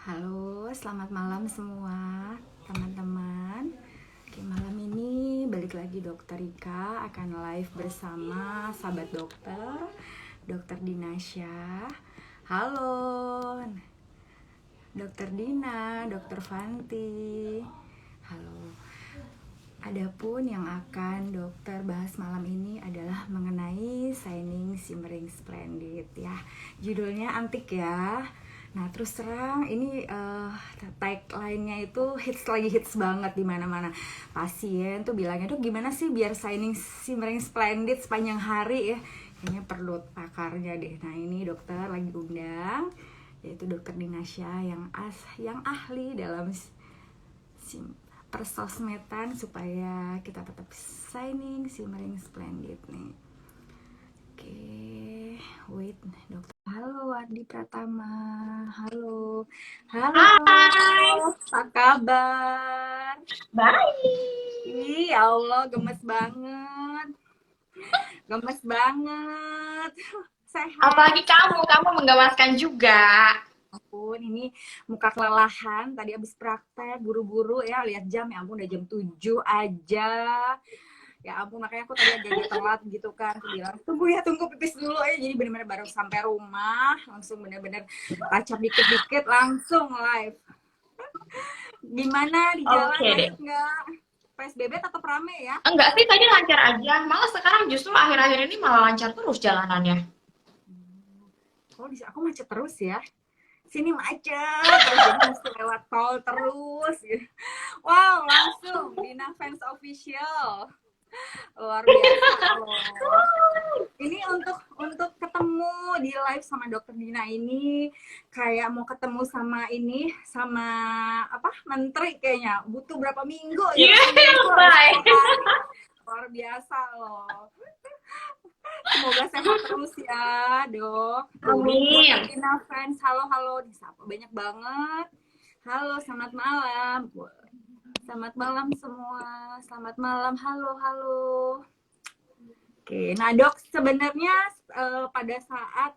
Halo, selamat malam semua teman-teman. Oke, malam ini balik lagi Dokter Rika akan live bersama sahabat dokter, Dokter Dinasya. Halo, Dokter Dina, Dokter Fanti. Halo. Adapun yang akan dokter bahas malam ini adalah mengenai Shining Shimmering Splendid ya. Judulnya antik ya. Nah, terus terang ini tagline-nya itu lagi hits banget di mana-mana. Pasien tuh bilangnya, "Dok, gimana sih biar Shining Shimmering Splendid sepanjang hari ya?" Kayaknya perlu pakarnya deh. Nah, ini dokter lagi undang yaitu Dokter Dinasya yang ahli dalam persosmedan supaya kita tetap shining, shimmering, splendid nih. Oke, wait, dokter. Halo Ardi Pratama, halo, halo, Hai, apa kabar? baik. Ih, ya Allah, gemes banget, sehat. Apalagi kamu menggemaskan juga. Ampun, ini muka kelelahan, tadi habis praktek, buru-buru ya, lihat jam, ya ampun udah jam 7 aja. Ya ampun, makanya aku tadi agak telat gitu kan. Aku bilang, tunggu pipis dulu ya. Jadi bener-bener baru sampai rumah, langsung bener-bener tacap dikit-dikit, langsung live. Gimana di jalan, Oke deh. macet nggak? PSBB tetap rame ya? Enggak sih, tadi lancar aja. Malah sekarang justru akhir-akhir ini malah lancar terus jalanannya. Kalau di aku macet terus ya. Sini macet terus, jadi mesti lewat tol terus gitu. Wow, langsung Dina Fans Official. Luar biasa loh. Ini untuk ketemu di live sama Dokter Dina ini kayak mau ketemu sama apa menteri, kayaknya butuh berapa minggu ya, Iya, seminggu harus bye. berapa kali. Luar biasa loh. Semoga sehat terus ya, Dok. Tuh nih Dokter Amin. Dina fans, halo halo, disapa banyak banget. Halo, selamat malam. Selamat malam semua. Selamat malam. Halo halo. Oke, nah Dok, sebenarnya pada saat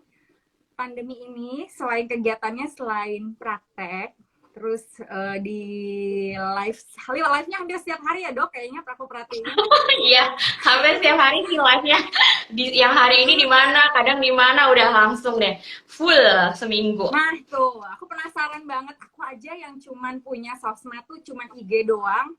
pandemi ini, selain kegiatannya, selain praktek, terus di live-nya hampir setiap hari ya Dok, kayaknya aku perhatiin. Iya, hampir setiap hari sih live-nya. Yang hari ini di mana, kadang di mana udah langsung deh. Full seminggu. Nah tuh, aku penasaran banget, aku aja yang cuman punya sosmed tuh cuman IG doang.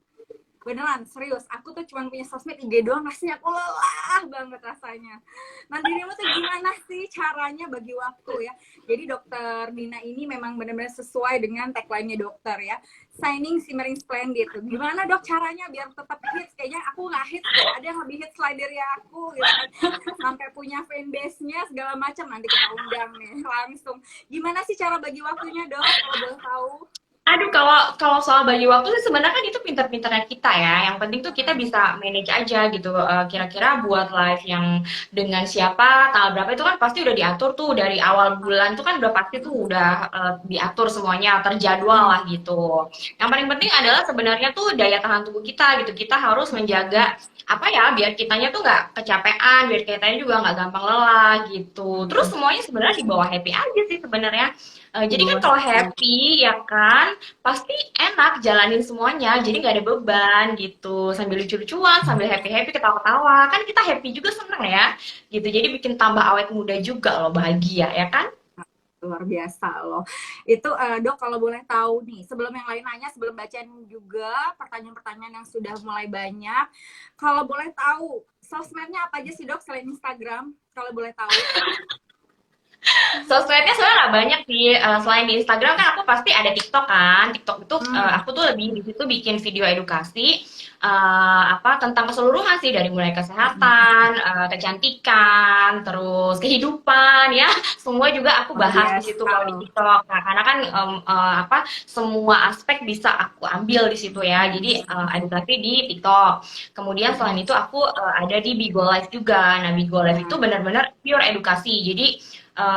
Beneran, serius. Aku tuh cuma punya sosmed IG doang, rasanya aku lelah banget rasanya. Nah, dirimu tuh gimana sih caranya bagi waktu ya? Jadi dokter Dina ini memang benar-benar sesuai dengan tagline-nya dokter ya. Shining, Shimmering, Splendid. Tuh. Gimana dok caranya biar tetap hits? Kayaknya aku nggak hits deh. Ada yang lebih hits selain dari aku gitu kan. Sampai punya fanbase-nya segala macam. Nanti kita undang nih langsung. Gimana sih cara bagi waktunya dok? Kalau boleh tahu. Aduh, kalau kalau soal bagi waktu sih sebenarnya kan itu pinter-pinternya kita ya. Yang penting tuh kita bisa manage aja gitu. Kira-kira buat live yang dengan siapa, tanggal berapa itu kan pasti udah diatur tuh dari awal bulan tuh kan udah pasti tuh udah diatur semuanya, terjadwal lah gitu. Yang paling penting adalah sebenarnya tuh daya tahan tubuh kita gitu. Kita harus menjaga apa ya biar kitanya tuh nggak kecapean, biar kitanya juga nggak gampang lelah gitu. Terus semuanya sebenarnya di bawah happy aja sih sebenarnya. Di Jadi kan bawah. kalau happy ya kan pasti enak jalanin semuanya, jadi nggak ada beban gitu. Sambil lucu-lucuan, sambil happy-happy, ketawa-ketawa. Kan kita happy juga seneng ya, gitu. Jadi bikin tambah awet muda juga loh, bahagia ya kan? Luar biasa loh. Itu dok kalau boleh tahu nih, sebelum yang lain nanya, sebelum bacain juga pertanyaan-pertanyaan yang sudah mulai banyak, kalau boleh tahu sosmednya apa aja sih dok selain Instagram? Kalau boleh tahu. Sosmednya sebenarnya nggak banyak sih. Selain di Instagram kan aku pasti ada TikTok kan. TikTok itu Hmm. aku tuh lebih di situ bikin video edukasi apa tentang keseluruhan sih dari mulai kesehatan, kecantikan, terus kehidupan ya. Semua juga aku Luar bahas di situ biasa kalau di loh. TikTok. Nah, karena kan apa semua aspek bisa aku ambil di situ ya. Jadi edukasi di TikTok. Kemudian selain itu aku ada di Bigo Live juga. Nah, Bigo Live itu Nah, benar-benar pure edukasi. Jadi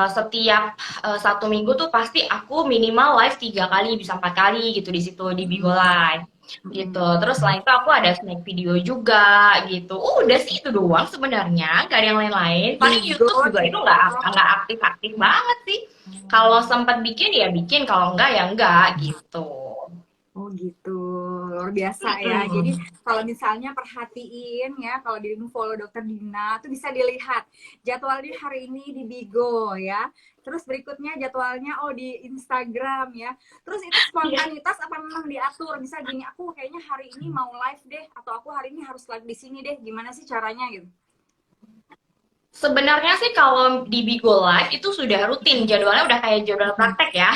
setiap satu minggu tuh pasti aku minimal live 3 kali bisa 4 kali gitu di situ di Bigo Live. gitu. Mm. Terus selain itu aku ada snack video juga gitu. Udah sih itu doang sebenarnya, gak ada yang lain-lain. Paling Bigo, YouTube juga itu TikTok. nggak aktif-aktif banget sih. Kalau sempat bikin ya bikin, kalau enggak ya enggak gitu. Oh gitu, luar biasa ya. Jadi Mm-mm. kalau misalnya perhatiin ya, kalau di follow Dokter Dina tuh bisa dilihat jadwalnya hari ini di Bigo ya. Terus berikutnya jadwalnya di Instagram ya. Terus itu Iya. spontanitas apa memang diatur? Misal gini, aku kayaknya hari ini mau live deh, atau aku hari ini harus live di sini deh. Gimana sih caranya gitu? Sebenarnya sih kalau di Bigo Live itu sudah rutin, jadwalnya udah kayak jadwal praktek ya.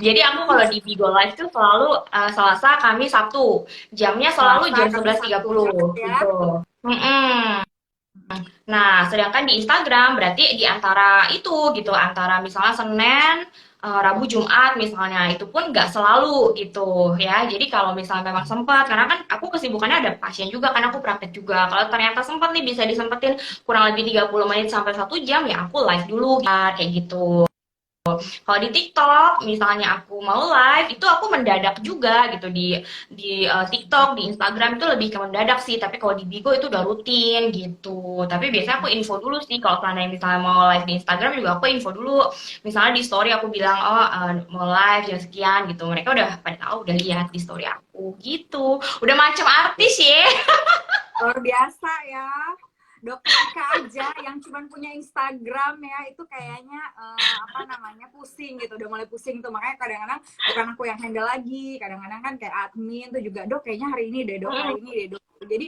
Jadi aku kalau di Bigo Live itu selalu Selasa, Kamis, Sabtu. Jamnya selalu Selasa, jam Kamis, sebelas tiga Sabtu puluh cepet ya. gitu. Mm-mm. Nah, sedangkan di Instagram berarti di antara itu gitu, antara misalnya Senin, Rabu, Jumat misalnya, itu pun nggak selalu gitu ya. Jadi kalau misalnya memang sempat, karena kan aku kesibukannya ada pasien juga, kan aku praktek juga. Kalau ternyata sempat nih bisa disempetin kurang lebih 30 menit sampai 1 jam, ya aku live dulu ya, kayak gitu. Kalau di TikTok, misalnya aku mau live, itu aku mendadak juga gitu di TikTok, di Instagram itu lebih ke mendadak sih. Tapi kalau di Bigo itu udah rutin gitu. Tapi biasanya aku info dulu sih kalau seandainya misalnya mau live di Instagram juga aku info dulu. Misalnya di story aku bilang mau live jam sekian gitu. Mereka udah pada tahu, udah lihat di story aku gitu. Udah macam artis ya. Luar biasa ya. Dokter Ika aja yang cuma punya Instagram ya itu kayaknya apa namanya pusing gitu, udah mulai pusing tuh. Makanya kadang-kadang bukan aku yang handle lagi, kadang-kadang kan kayak admin tuh juga, dok kayaknya hari ini deh, dok hari ini deh, dok. Jadi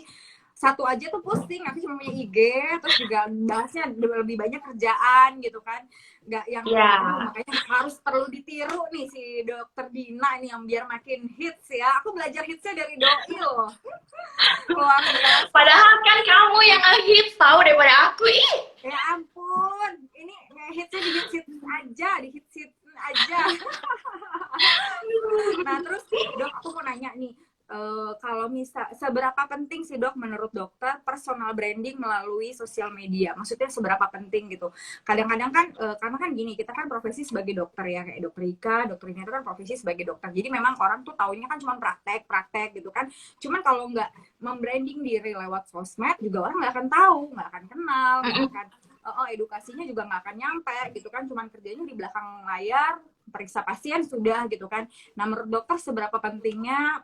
satu aja tuh pusing, aku cuma punya IG, terus juga bahasnya lebih banyak kerjaan gitu kan, nggak yang aduh. Ya. Makanya harus perlu ditiru nih si Dokter Dina ini yang biar makin hits ya. Aku belajar hitsnya dari Doi loh, luar biasa. Padahal kan kamu yang ngehits tahu daripada aku. Ih. Ya ampun, ini hitsnya di hits aja, di hits aja. Nah terus dok, aku mau nanya nih, kalau misal seberapa penting sih dok menurut dokter personal branding melalui sosial media? Maksudnya seberapa penting gitu? Kadang-kadang kan karena kan gini, kita kan profesi sebagai dokter ya, kayak dokter Rika, dokter ini itu kan profesi sebagai dokter. Jadi memang orang tuh taunya kan cuma praktek gitu kan. Cuman kalau nggak membranding diri lewat sosmed juga orang nggak akan tahu, nggak akan kenal, nggak akan edukasinya juga nggak akan nyampe gitu kan. Cuman kerjanya di belakang layar, periksa pasien sudah gitu kan. Nah, menurut dokter seberapa pentingnya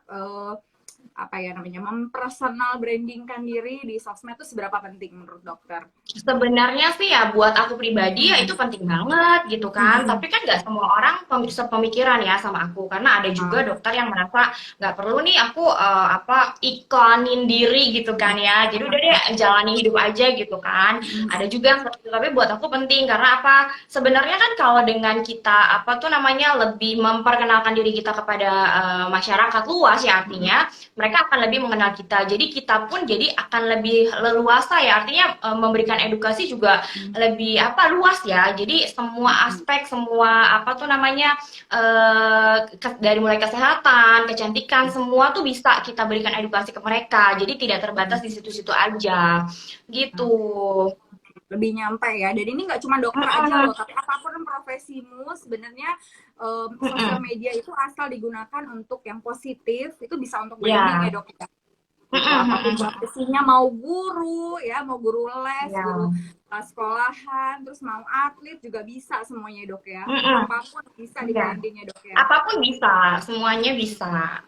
apa ya namanya mempersonal brandingkan diri di sosmed itu seberapa penting menurut dokter? Sebenarnya sih ya buat aku pribadi ya itu penting banget gitu kan. Tapi kan nggak semua orang sepemikiran ya sama aku. Karena ada juga dokter yang merasa nggak perlu nih aku apa iklanin diri gitu kan ya. Jadi udah deh jalani hidup aja gitu kan. Ada juga yang seperti itu. Tapi buat aku penting karena apa? Sebenarnya kan kalau dengan kita apa tuh namanya lebih memperkenalkan diri kita kepada masyarakat luas ya artinya mereka akan lebih mengenal kita. Jadi kita pun jadi akan lebih leluasa ya. Artinya memberikan edukasi juga lebih apa luas ya. Jadi semua aspek, semua apa tuh namanya dari mulai kesehatan, kecantikan, semua tuh bisa kita berikan edukasi ke mereka. Jadi tidak terbatas di situ-situ aja. Gitu. Lebih nyampe ya. Dan ini nggak cuma dokter aja loh, tapi apapun profesimu sebenarnya sosial Mm-mm. media itu asal digunakan untuk yang positif itu bisa untuk branding ya Ya. dok ya. Gitu apapun Mm-mm. profesinya, mau guru ya, mau guru les, Ya. guru sekolahan, terus mau atlet juga bisa semuanya dok ya. Mm-mm. Apapun bisa di Ya. brandingnya dok ya. Apapun bisa, semuanya bisa.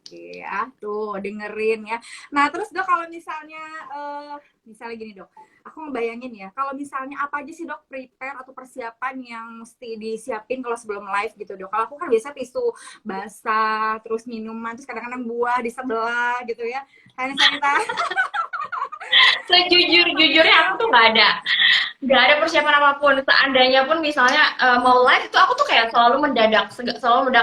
Iya, tuh dengerin ya. Nah, terus dok kalau misalnya misalnya gini dok, aku ngebayangin ya, kalau misalnya apa aja sih dok prepare atau persiapan yang mesti disiapin kalau sebelum live gitu dok. Kalau aku kan biasa tisu basah, terus minuman, terus kadang-kadang buah di sebelah gitu ya. Hand sanitizer. Sejujur-jujurnya aku tuh nggak ada persiapan apapun. Seandainya pun misalnya mau live itu aku tuh kayak selalu mendadak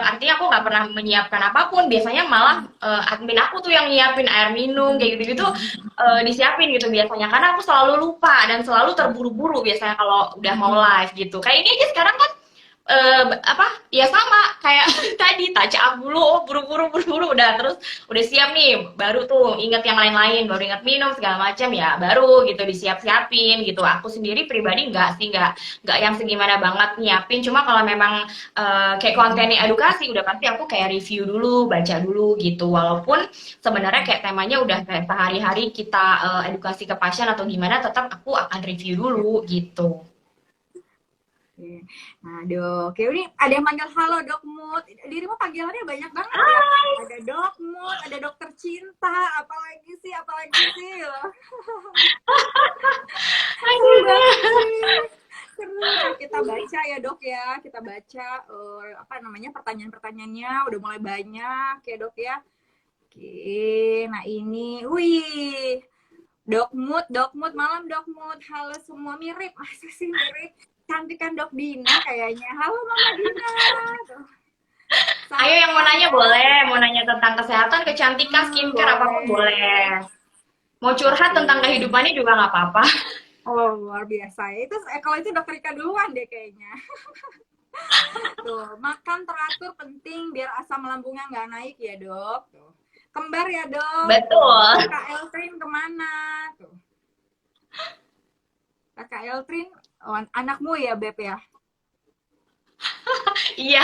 artinya aku nggak pernah menyiapkan apapun. Biasanya malah admin aku tuh yang nyiapin air minum kayak gitu-gitu disiapin gitu biasanya karena aku selalu lupa dan selalu terburu-buru biasanya kalau udah mau live gitu. Kayak ini aja sekarang kan apa Ya sama kayak tadi touch up dulu, oh, buru-buru udah terus udah siap nih, baru tuh inget yang lain-lain, baru inget minum segala macam ya, baru gitu disiap-siapin gitu. Aku sendiri pribadi nggak sih nggak yang segimana banget nyiapin, cuma kalau memang kayak kontennya edukasi udah pasti aku kayak review dulu, baca dulu gitu. Walaupun sebenarnya kayak temanya udah kayak sehari-hari kita edukasi ke pasien atau gimana, tetap aku akan review dulu gitu. Oke. Nah, Dok, ya ini ada yang manggil halo Dok Mut. Dirimu panggilannya banyak banget ya. Ada Dok Mut, ada dokter cinta, apalagi sih loh. Seru banget sih. Seru. Nah, kita baca ya Dok ya. Kita baca apa namanya pertanyaan-pertanyaannya udah mulai banyak ya Dok ya. Oke, nah ini, wih, Dok Mut, malam Dok Mut. Halo semua, mirip, masa sih mirip? Cantik kan Dok Dina kayaknya. Halo Mama Dina. Tuh. Ayo yang mau nanya Salam. boleh, mau nanya tentang kesehatan, kecantikan, skincare apapun Boleh. boleh. Mau curhat Oke. tentang kehidupannya juga nggak apa-apa. Oh, luar biasa. Itu kalau itu Dokter Ika duluan deh kayaknya. Tuh, makan teratur penting biar asam lambungnya nggak naik ya Dok. Tuh. Kembar ya Dok. Tuh. Betul. Kak Eltrin kemana? Tuh. Kakak Eltrin, oh, anakmu ya Beb ya? Iya,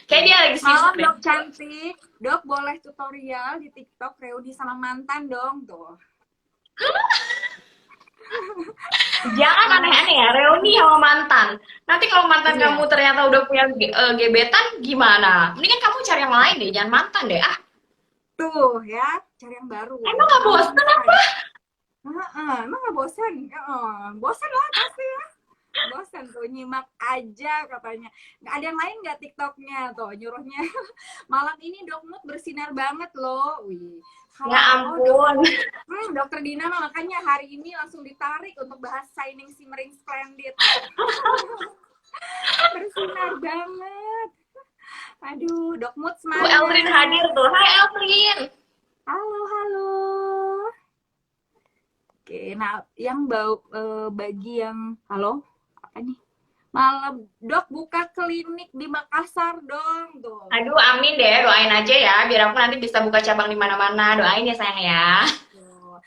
kayak dia lagi sibuk Malam deh. Dok cantik. Dok boleh tutorial di TikTok reuni sama mantan dong tuh. Jangan aneh-aneh ya, reuni sama mantan. Nanti kalau mantan kamu Iya, ternyata udah punya gebetan, gimana? Mendingan kamu cari yang lain deh, jangan mantan deh. Ah, tuh ya, cari yang baru. emang gak bosen apa? Emang gak bosan? Bosan lah pasti ya. Bosan tuh nyimak aja katanya. Nggak ada yang lain nggak TikToknya tuh nyuruhnya. Malam ini Dok Mut bersinar banget loh. Wih. Ya Kalau ampun. Dokter Dina makanya hari ini langsung ditarik untuk bahas Shining Shimmering Splendid. Bersinar banget. Aduh, Dok Mut Tuh Eltrin hadir semangat. tuh. Hai Eltrin. Halo, halo. Oke, nah yang bagi yang halo apa nih? Malam Dok buka klinik di Makassar dong tuh. Aduh, amin deh. Doain aja ya, biar aku nanti bisa buka cabang di mana-mana. Doain ya sayang ya. Tuh.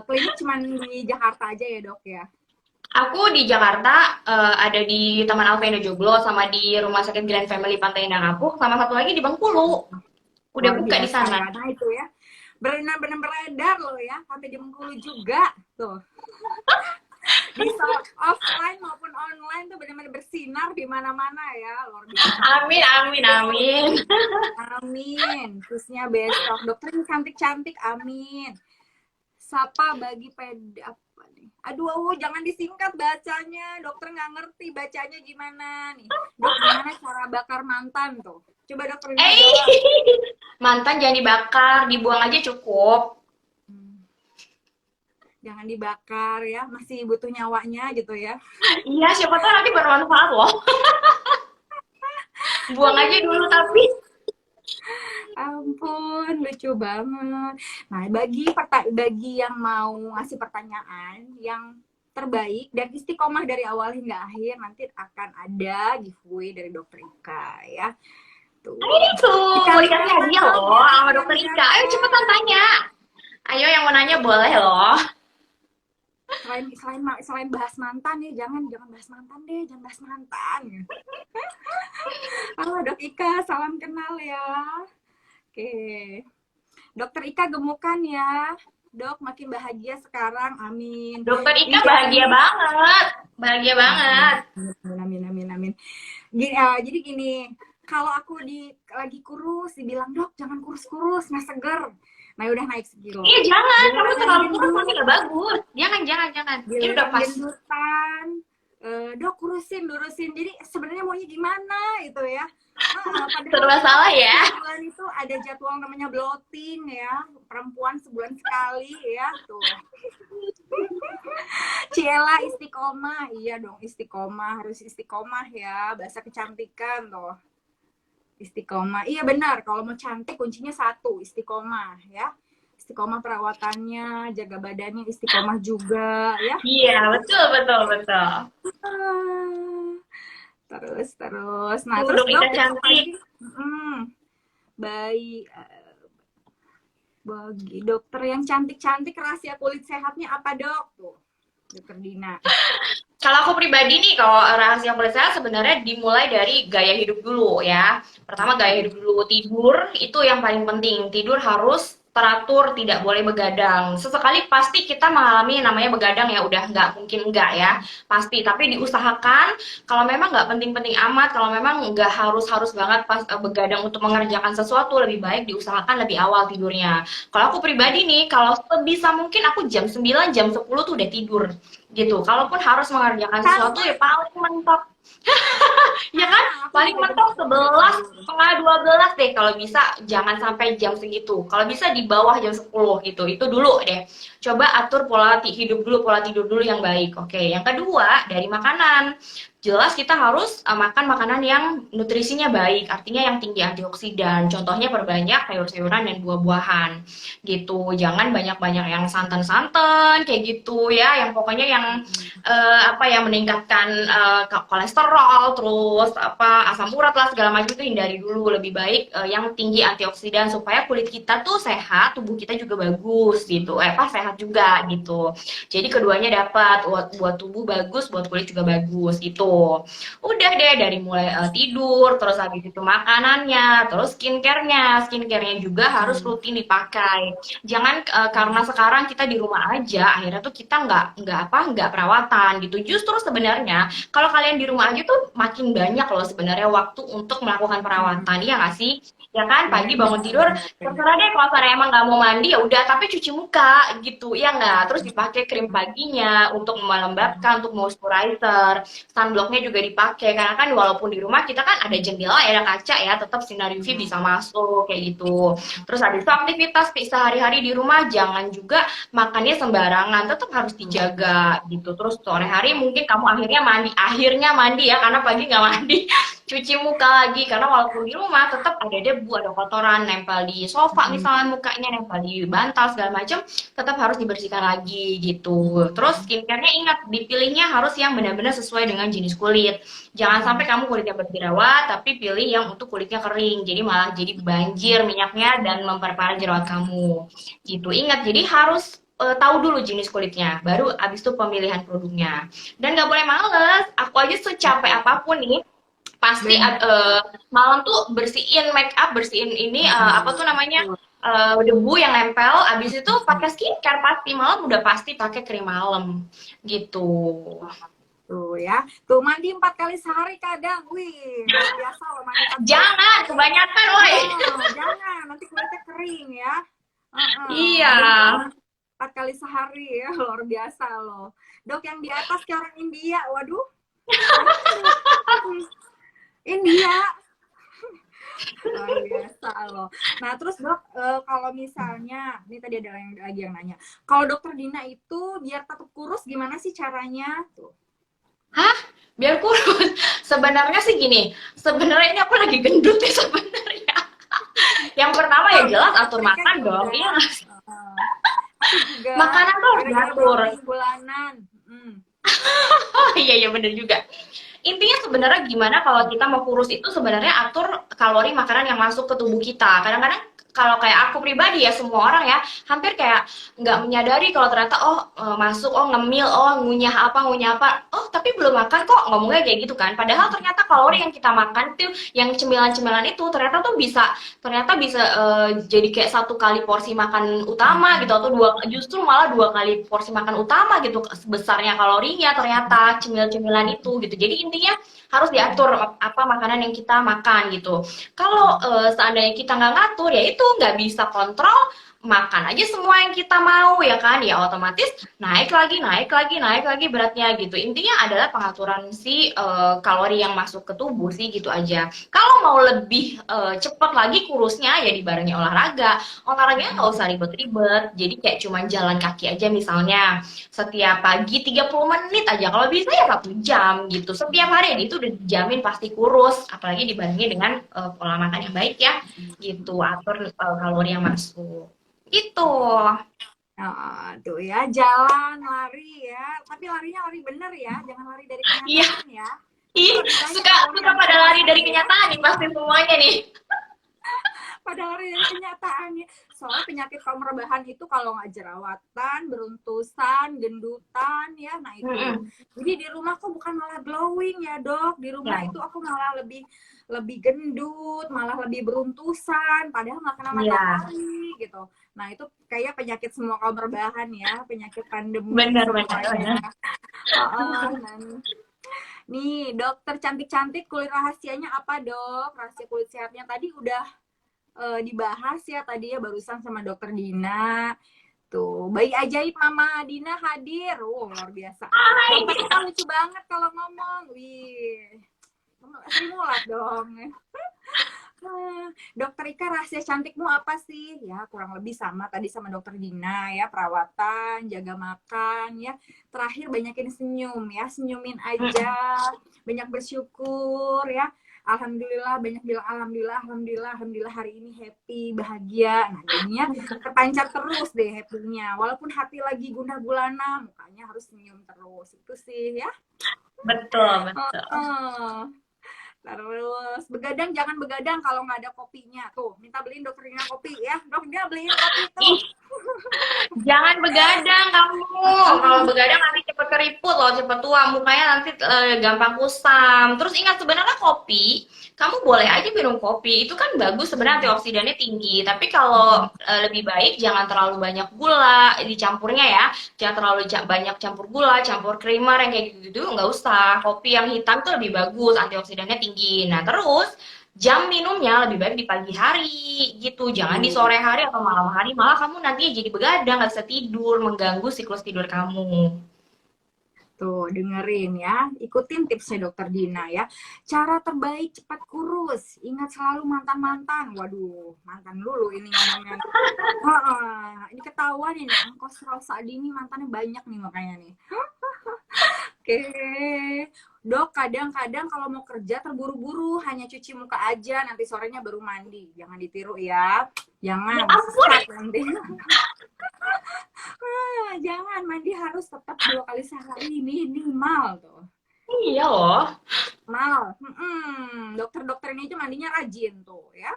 Klinik cuma di Jakarta aja ya Dok ya. Aku di Jakarta, ada di Taman Alvendo Joglo, sama di Rumah Sakit Grand Family Pantai Indah Kapuk, sama satu lagi di Bengkulu. Udah Luar buka di biasa sana. ya. Nah itu ya. Benar-benar beredar loh ya sampai di Bengkulu juga tuh. Bisa offline maupun online tuh benar-benar bersinar di mana-mana ya. Luar biasa. Amin, amin, amin. Amin. Terusnya besok dokter yang cantik-cantik. Amin. Sapa bagi apa nih? Aduh, jangan disingkat bacanya. Dokter nggak ngerti bacanya gimana nih. Dok, gimana cara bakar mantan tuh? Coba dokter ini Eh, jawab. mantan jangan dibakar, dibuang aja cukup. Hmm, jangan dibakar ya, masih butuh nyawanya gitu ya. Iya, siapa tahu nanti bermanfaat loh. Buang aja dulu Aduh, tapi. ampun, lucu banget. Nah, bagi yang mau ngasih pertanyaan yang terbaik dan istiqomah dari awal hingga akhir nanti akan ada giveaway dari Dokter Ika ya. Tuh. Itu, mau Dikali dikasih berapa hadiah dong loh ya sama yang dokter Ika. Ayo ganda. cepetan tanya. Ayo yang mau nanya boleh loh. Selain bahas mantan nih, jangan bahas mantan deh, jangan bahas mantan. Halo Dok Ika, salam kenal ya. Oke. Dokter Ika gemukan ya. Dok makin bahagia sekarang. Amin. Dokter Ini Ika bahagia biasanya banget. Bahagia banget. amin. Gini, jadi gini, kalau aku lagi kurus dibilang, "Dok, jangan kurus-kurus, nggak seger." Nah, udah naik sekilo. Iya jangan, kamu Giliran yang terlalu kurus nanti gendut, gak bagus. Jangan. Ini udah giliran pas. gendutan, Dok lurusin. Jadi sebenarnya maunya gimana itu ya? Padahal Serba salah ya. sebulan itu ada jadwal namanya bloating ya, perempuan sebulan sekali ya tuh. Ciela istiqomah, iya dong istiqomah, harus istiqomah ya, bahasa kecantikan tuh. Istiqomah, iya benar. Kalau mau cantik kuncinya satu, istiqomah ya. Istiqomah perawatannya, jaga badannya, istiqomah juga ya. Iya, betul. Ah, Terus. Nah, Tuh terus dong dok, Ida tips apa cantik. lagi? Bayi bagi dokter yang cantik-cantik, rahasia kulit sehatnya apa dok? Tuh, dokter Dina. Kalau aku pribadi nih, kalau rahasia kulit sehat sebenarnya dimulai dari gaya hidup dulu ya. Pertama gaya hidup dulu, tidur itu yang paling penting. Tidur harus teratur, tidak boleh begadang. Sesekali pasti kita mengalami namanya begadang ya, udah nggak mungkin enggak ya, pasti. Tapi diusahakan kalau memang nggak penting-penting amat, kalau memang nggak harus-harus banget pas begadang untuk mengerjakan sesuatu, lebih baik diusahakan lebih awal tidurnya. Kalau aku pribadi nih, kalau sebisa mungkin aku jam 9, jam 10 tuh udah tidur gitu. Kalaupun harus mengerjakan sesuatu Sama, ya paling mentok, ya kan? aku Paling juga jam mentok 10 udah 11, tidur. setengah 12 deh. Kalau bisa jangan sampai jam segitu. Kalau bisa di bawah jam 10 gitu. Itu dulu deh. Coba atur pola hidup dulu, pola tidur dulu yang baik. Oke, yang kedua dari makanan. Jelas kita harus makan makanan yang nutrisinya baik, artinya yang tinggi antioksidan. Contohnya perbanyak sayur-sayuran dan buah-buahan gitu. Jangan banyak-banyak yang santan-santan kayak gitu ya, yang pokoknya yang apa ya meningkatkan kolesterol, terus apa asam urat lah segala macam itu hindari dulu. Lebih baik yang tinggi antioksidan supaya kulit kita tuh sehat, tubuh kita juga bagus gitu. Apa sehat juga gitu. Jadi keduanya dapat buat tubuh bagus, buat kulit juga bagus gitu. Udah deh dari mulai tidur, terus habis itu makanannya, terus skincare-nya juga harus rutin dipakai. Jangan karena sekarang kita di rumah aja, akhirnya tuh kita nggak perawatan gitu. Justru sebenarnya kalau kalian di rumah aja tuh makin banyak loh sebenarnya waktu untuk melakukan perawatan, ya nggak sih? Ya kan, pagi bangun tidur, Benar. terserah deh kalau misalnya emang nggak mau mandi ya udah, tapi cuci muka gitu, ya nggak? Terus dipakai krim paginya untuk melembabkan, untuk moisturizer, sunblocknya juga dipakai karena kan walaupun di rumah kita kan ada jendela ya, ada kaca ya, tetap sinar UV bisa masuk kayak gitu. Terus habis itu aktivitas sehari-hari di rumah jangan juga makannya sembarangan, tetap harus dijaga gitu. Terus sore hari mungkin kamu akhirnya mandi ya karena pagi nggak mandi. Cuci muka lagi karena walaupun di rumah tetap ada debu, ada kotoran nempel di sofa misalnya mukanya, nempel di bantal segala macam, tetap harus dibersihkan lagi gitu. Terus skincare-nya ingat dipilihnya harus yang benar-benar sesuai dengan jenis kulit. Jangan sampai kamu kulitnya berjerawat tapi pilih yang untuk kulitnya kering. Jadi malah jadi banjir minyaknya dan memperparah jerawat kamu. Gitu. Ingat, jadi harus tahu dulu jenis kulitnya, baru abis itu pemilihan produknya. Dan nggak boleh males. Aku aja secapek apapun nih, pasti malam tuh bersihin make up, bersihin ini apa tuh namanya debu yang nempel. Abis itu pakai skincare pasti malam udah pasti pakai krim malam gitu. Tuh ya, tuh mandi 4 kali sehari kadang, wih luar biasa loh mandi 4 kali Jangan sehari. kebanyakan, woi. Jangan nanti kulitnya kering ya. Iya. Jadi 4 kali sehari ya, luar biasa loh. Dok yang di atas kayak orang India, waduh. India luar biasa loh. Nah terus dok, kalau misalnya ini tadi ada yang lagi yang nanya, kalau dokter Dina itu biar tetap kurus gimana sih caranya? Tuh. Hah? Biar kurus? Sebenarnya sih gini, sebenarnya ini aku lagi gendut nih sebenarnya. Yang pertama ya jelas atur makan dong, iya nggak sih? Aku juga Makanan tuh harus gara-gara diatur. brownies bulanan. Oh iya iya bener juga. Intinya sebenarnya gimana kalau kita mau kurus itu sebenarnya atur kalori makanan yang masuk ke tubuh kita. Kadang-kadang kalau kayak aku pribadi ya semua orang ya hampir kayak nggak menyadari kalau ternyata masuk ngemil ngunyah apa tapi belum makan kok ngomongnya kayak gitu kan, padahal ternyata kalori yang kita makan tuh yang cemilan-cemilan itu ternyata bisa jadi kayak 1 kali porsi makan utama gitu, atau justru malah 2 kali porsi makan utama gitu sebesarnya kalorinya ternyata cemil-cemilan itu gitu. Jadi intinya harus diatur apa makanan yang kita makan gitu. Kalau seandainya kita nggak ngatur ya itu nggak bisa kontrol, makan aja semua yang kita mau ya kan, ya otomatis naik lagi beratnya gitu. Intinya adalah pengaturan si kalori yang masuk ke tubuh sih gitu aja. Kalau mau lebih cepat lagi kurusnya ya dibarengi olahraganya nggak usah ribet-ribet, jadi kayak cuma jalan kaki aja misalnya setiap pagi 30 menit aja, kalau bisa ya 1 jam gitu setiap hari, itu udah dijamin pasti kurus, apalagi dibarengi dengan pola makan yang baik ya gitu, atur kalori yang masuk gitu. Tuh ya, jalan, lari ya. Tapi larinya lari bener ya, jangan lari dari Iya, kenyataan ya. Ih, Kalau ditanya suka orang suka yang pada lari serius dari ya, kenyataan nih pasti semuanya nih. padahal dari kenyataannya. Soalnya penyakit kaum rebahan itu kalau nggak jerawatan, beruntusan, gendutan ya, nah itu. Mm-mm. Jadi di rumah kok bukan malah glowing ya dok, di rumah Ya, itu aku malah lebih lebih gendut, malah lebih beruntusan, padahal nggak kena iya, matahari gitu. Nah itu kayak penyakit semua kaum rebahan ya, penyakit pandemi benar benar semuanya. benar. Nih dokter cantik-cantik, kulit rahasianya apa dok? Rahasia kulit sehatnya tadi udah dibahas ya tadi ya barusan sama dokter Dina. Tuh, bayi ajaib Mama Dina hadir. Luar biasa. Dokter Hai. Ika lucu banget kalau ngomong. Wih, Sri Mulat dong. Dokter Ika rahasia cantikmu apa sih? Ya kurang lebih sama tadi sama dokter Dina ya, perawatan, jaga makan ya. Terakhir banyakin senyum ya, senyumin aja, banyak bersyukur ya. Alhamdulillah, banyak bilang alhamdulillah, alhamdulillah, alhamdulillah hari ini happy, bahagia. Nah jadinya terpancar terus deh happy-nya. Walaupun hati lagi gundah gulana, mukanya harus senyum terus. Itu sih ya. Betul, Oh, betul. oh. Terus begadang jangan begadang kalau nggak ada kopinya. Tuh, minta beliin dokternya kopi ya. Dok, dia beliin kopi tuh. Ih, jangan begadang kamu. Kalau begadang nanti cepet keriput loh, cepet tua. Mukanya nanti gampang kusam. Terus ingat sebenarnya kopi, kamu boleh aja minum kopi. Itu kan bagus sebenarnya antioksidannya tinggi. Tapi kalau lebih baik jangan terlalu banyak gula dicampurnya ya. Jangan terlalu banyak campur gula, campur creamer yang kayak gitu-gitu. Nggak usah. Kopi yang hitam tuh lebih bagus, antioksidannya tinggi. Nah terus jam minumnya lebih baik di pagi hari gitu, jangan di sore hari atau malam hari, malah kamu nanti jadi begadang, nggak bisa tidur, mengganggu siklus tidur kamu. Tuh, dengerin ya. Ikutin tipsnya dokter Dina ya. Cara terbaik cepat kurus. Ingat selalu mantan-mantan. Waduh, mantan dulu ini ngomongnya. Ini ketahuan ini. Angkos Rosa ini mantannya banyak nih makanya nih. Oke. Dok, kadang-kadang kalau mau kerja terburu-buru, hanya cuci muka aja, nanti sorenya baru mandi. Jangan ditiru ya. Ya Jangan, ampun, sesat nanti. Jangan, mandi harus tetap 2 kali sehari minimal tuh. iya loh. Mal. Dokter-dokter ini aja mandinya rajin tuh ya.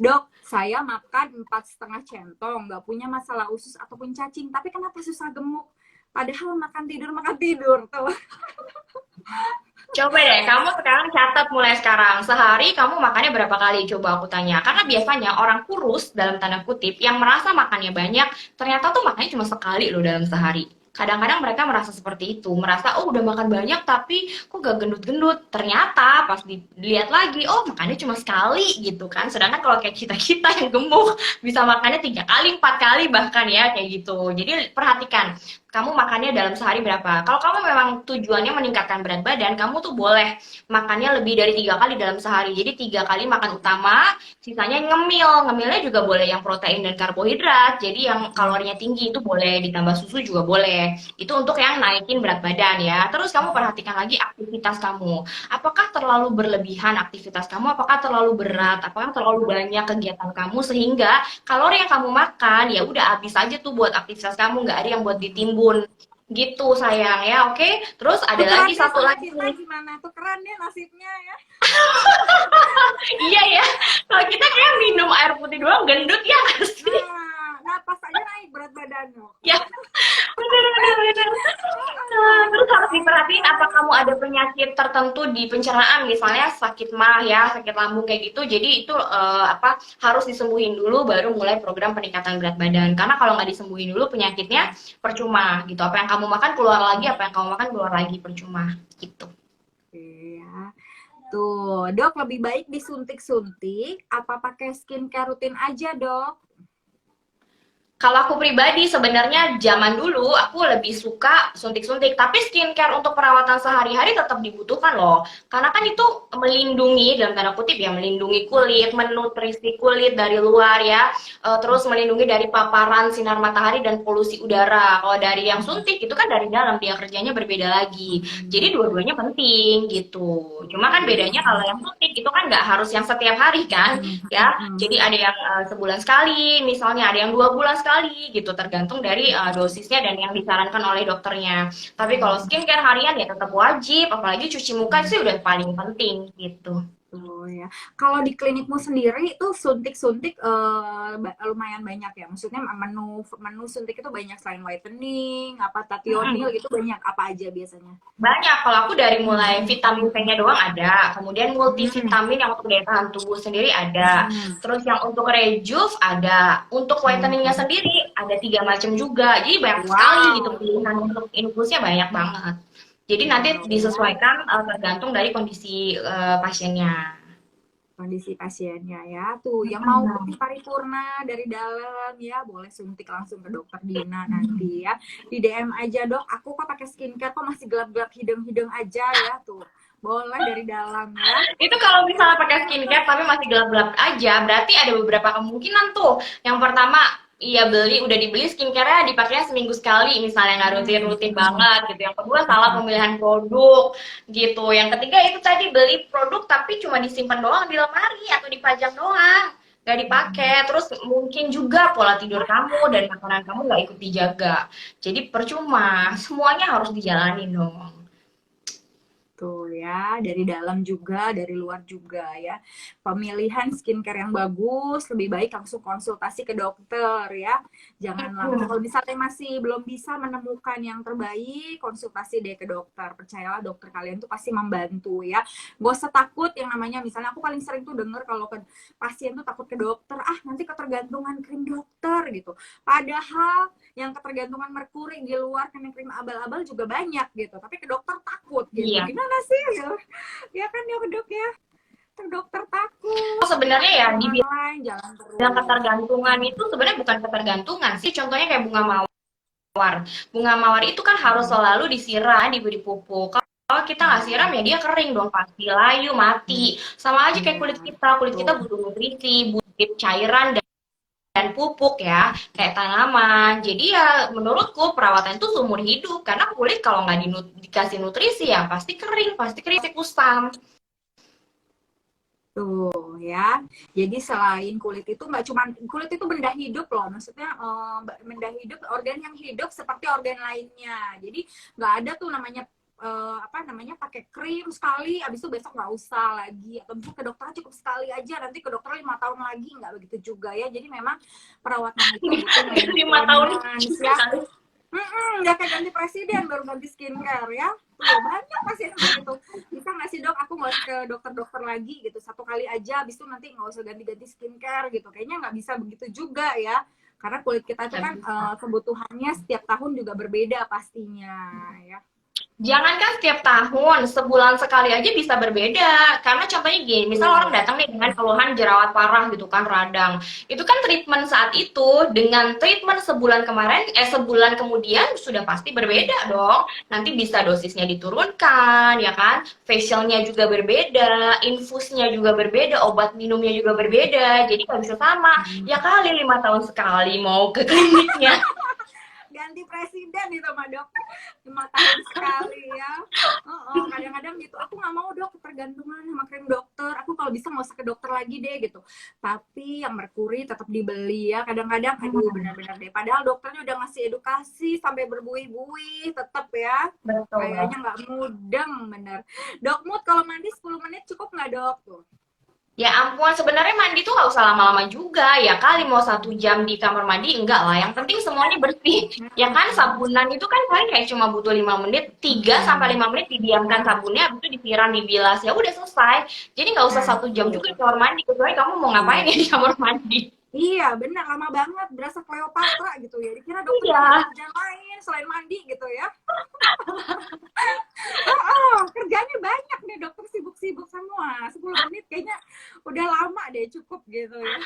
Dok, saya makan 4,5 centong, nggak punya masalah usus ataupun cacing, tapi kenapa susah gemuk? Padahal makan tidur tuh. Coba deh, kamu sekarang catat mulai sekarang. Sehari kamu makannya berapa kali? Coba aku tanya. Karena biasanya orang kurus, dalam tanda kutip, yang merasa makannya banyak, ternyata tuh makannya cuma sekali loh dalam sehari. Kadang-kadang mereka merasa seperti itu, merasa oh udah makan banyak tapi kok gak gendut-gendut. Ternyata pas dilihat lagi, oh makannya cuma sekali gitu kan. Sedangkan kalau kayak kita-kita yang gemuk bisa makannya 3 kali, 4 kali bahkan ya kayak gitu. Jadi perhatikan, kamu makannya dalam sehari berapa. Kalau kamu memang tujuannya meningkatkan berat badan, kamu tuh boleh makannya lebih dari 3 kali dalam sehari. Jadi 3 kali makan utama, sisanya ngemil. Ngemilnya juga boleh yang protein dan karbohidrat. Jadi yang kalorinya tinggi itu boleh, ditambah susu juga boleh. Itu untuk yang naikin berat badan ya. Terus kamu perhatikan lagi aktivitas kamu. Apakah terlalu berlebihan aktivitas kamu? Apakah terlalu berat? Apakah terlalu banyak kegiatan kamu sehingga kalori yang kamu makan ya udah habis aja tuh buat aktivitas kamu, nggak ada yang buat ditimbun gitu sayang ya. Oke, terus ada lagi Tukerannya satu sama lagi kita nih. gimana? Tukeran deh nasibnya ya. Iya ya, kalau kita kayak minum air putih doang gendut ya nggak sih. Nah pas aja naik berat badan lo. Ya bener bener bener. Nah, terus harus diperhatiin apa kamu ada penyakit tertentu di pencernaan, misalnya sakit mah ya, sakit lambung kayak gitu. Jadi itu apa harus disembuhin dulu baru mulai program peningkatan berat badan. Karena kalau nggak disembuhin dulu penyakitnya percuma gitu. Apa yang kamu makan keluar lagi, apa yang kamu makan keluar lagi percuma gitu. Iya. Tuh, dok lebih baik disuntik-suntik apa pakai skincare rutin aja dok? Kalau aku pribadi sebenarnya zaman dulu aku lebih suka suntik-suntik, tapi skincare untuk perawatan sehari-hari tetap dibutuhkan loh. Karena kan itu melindungi dalam tanda kutip ya, melindungi kulit, menutrisi kulit dari luar ya. Terus melindungi dari paparan sinar matahari dan polusi udara. Kalau dari yang suntik itu kan dari dalam, dia kerjanya berbeda lagi. Jadi dua-duanya penting gitu. Cuma kan bedanya kalau yang suntik itu kan nggak harus yang setiap hari kan ya. Jadi ada yang sebulan sekali, misalnya ada yang 2 bulan sekali sekali gitu, tergantung dari dosisnya dan yang disarankan oleh dokternya. Tapi kalau skincare harian ya tetap wajib, apalagi cuci muka sih udah paling penting gitu. Oh ya. Kalau di klinikmu sendiri itu suntik-suntik lumayan banyak ya. Maksudnya menu menu suntik itu banyak selain whitening, apa tationil Mm-mm. gitu banyak apa aja biasanya? Banyak, kalau aku dari mulai vitamin C-nya doang ada, kemudian Hmm. multivitamin yang untuk daya tahan tubuh sendiri ada, Hmm. terus yang untuk rejuve ada, untuk whiteningnya Hmm. sendiri ada 3 macam juga, jadi banyak sekali gitu Wow. pilihan untuk infusnya banyak banget. Jadi nanti Wow ya. disesuaikan tergantung dari kondisi pasiennya. Kondisi pasiennya ya. Tuh, yang mau Hmm. putih paripurna dari dalam ya, boleh suntik langsung ke dokter Dina nanti ya. Di DM aja, Dok. Aku kok pakai skincare kok masih gelap-gelap hidung-hidung aja ya, tuh. Boleh dari dalam ya. Itu kalau misalnya pakai skincare tapi masih gelap-gelap aja, berarti ada beberapa kemungkinan tuh. Yang pertama, iya udah dibeli skincare-nya dipakainya seminggu sekali, misalnya nggak rutin-rutin banget gitu. Yang kedua, salah pemilihan produk gitu. Yang ketiga itu tadi beli produk tapi cuma disimpan doang di lemari atau dipajang doang, nggak dipakai. Terus mungkin juga pola tidur kamu dan makanan kamu nggak ikut dijaga. Jadi percuma, semuanya harus dijalani dong. Tuh ya, dari dalam juga, dari luar juga ya. Pemilihan skincare yang bagus, lebih baik langsung konsultasi ke dokter ya. Jangan langsung, kalau misalnya masih belum bisa menemukan yang terbaik, konsultasi deh ke dokter. Percayalah dokter kalian tuh pasti membantu ya. Gak usah takut yang namanya, misalnya aku paling sering tuh denger kalau ke pasien tuh takut ke dokter, ah nanti ketergantungan krim dokter gitu. Padahal yang ketergantungan merkuri di luar kena krim abal-abal juga banyak gitu, tapi ke dokter takut gitu, Iya. gimana sih ya, ya kan ya ke dok ya, ke dokter takut, Sebenarnya ya yang dibilang lain jalan terus. ketergantungan itu sebenarnya bukan ketergantungan sih. Contohnya kayak bunga mawar. Bunga mawar itu kan harus selalu disiram, diberi pupuk. Kalau kita nggak siram ya dia kering dong pasti, layu, mati. Sama aja kayak Iya, kulit kita betul. butuh nutrisi, butuh cairan dan pupuk ya, kayak tanaman. Jadi ya menurutku perawatan itu seumur hidup karena kulit kalau nggak dikasih nutrisi ya pasti kering, pasti kusam. Tuh ya, jadi selain kulit itu nggak cuma kulit itu benda hidup loh, maksudnya benda hidup, organ yang hidup seperti organ lainnya. Jadi nggak ada tuh namanya apa namanya pakai krim sekali, abis itu besok nggak usah lagi, atau mungkin ke dokter cukup sekali aja, nanti ke dokter 5 tahun lagi, nggak begitu juga ya. Jadi memang perawatan itu butuh 5 tahun maintenance ya. Nggak kayak ganti presiden baru ganti skincare ya. Tuh, banyak pasien begitu. Bisa nggak sih dok, aku nggak usah ke dokter-dokter lagi gitu. Satu kali aja, habis itu nanti nggak usah ganti-ganti skincare gitu. Kayaknya nggak bisa begitu juga ya. Karena kulit kita itu kan kebutuhannya setiap tahun juga berbeda pastinya ya. Jangankan setiap tahun, sebulan sekali aja bisa berbeda. Karena contohnya gini, misal orang Tuh. datang nih dengan keluhan jerawat parah gitu kan, radang. Itu kan treatment saat itu dengan treatment sebulan kemarin, sebulan kemudian sudah pasti berbeda dong. Nanti bisa dosisnya diturunkan, ya kan? Facialnya juga berbeda, infusnya juga berbeda, obat minumnya juga berbeda. Jadi nggak bisa sama. Ya kali 5 tahun sekali mau ke kliniknya. Ganti presiden itu mah dok, 5 tahun sekali ya. Kadang-kadang gitu, aku nggak mau dok ketergantungan sama krim dokter, aku kalau bisa nggak usah ke dokter lagi deh gitu. Tapi yang merkuri tetap dibeli ya. Kadang-kadang aduh benar-benar deh, padahal dokternya udah ngasih edukasi sampai berbuih-buih, tetap ya Betul. kayaknya nggak mudeng bener. Dok Mut, kalau mandi 10 menit cukup nggak dok tuh? Ya ampun, sebenarnya mandi tuh nggak usah lama-lama juga. Ya kali mau 1 jam di kamar mandi, enggak lah. Yang penting semuanya bersih. Ya kan, sabunan itu kan paling kayak cuma butuh 5 menit, 3 sampai 5 menit didiamkan sabunnya, habis itu disiram, dibilas. Ya udah selesai. Jadi nggak usah Nah, 1 jam juga tuh. di kamar mandi. Kecuali kamu mau ngapain ya Iya. di kamar mandi. Iya, benar lama banget, berasa Cleopatra gitu ya. Dikira dokternya nggak ada Iya. kerjaan lain selain mandi gitu ya. Kerjanya banyak nih dokter, sibuk-sibuk semua. 10 menit kayaknya udah lama deh, cukup gitu ya.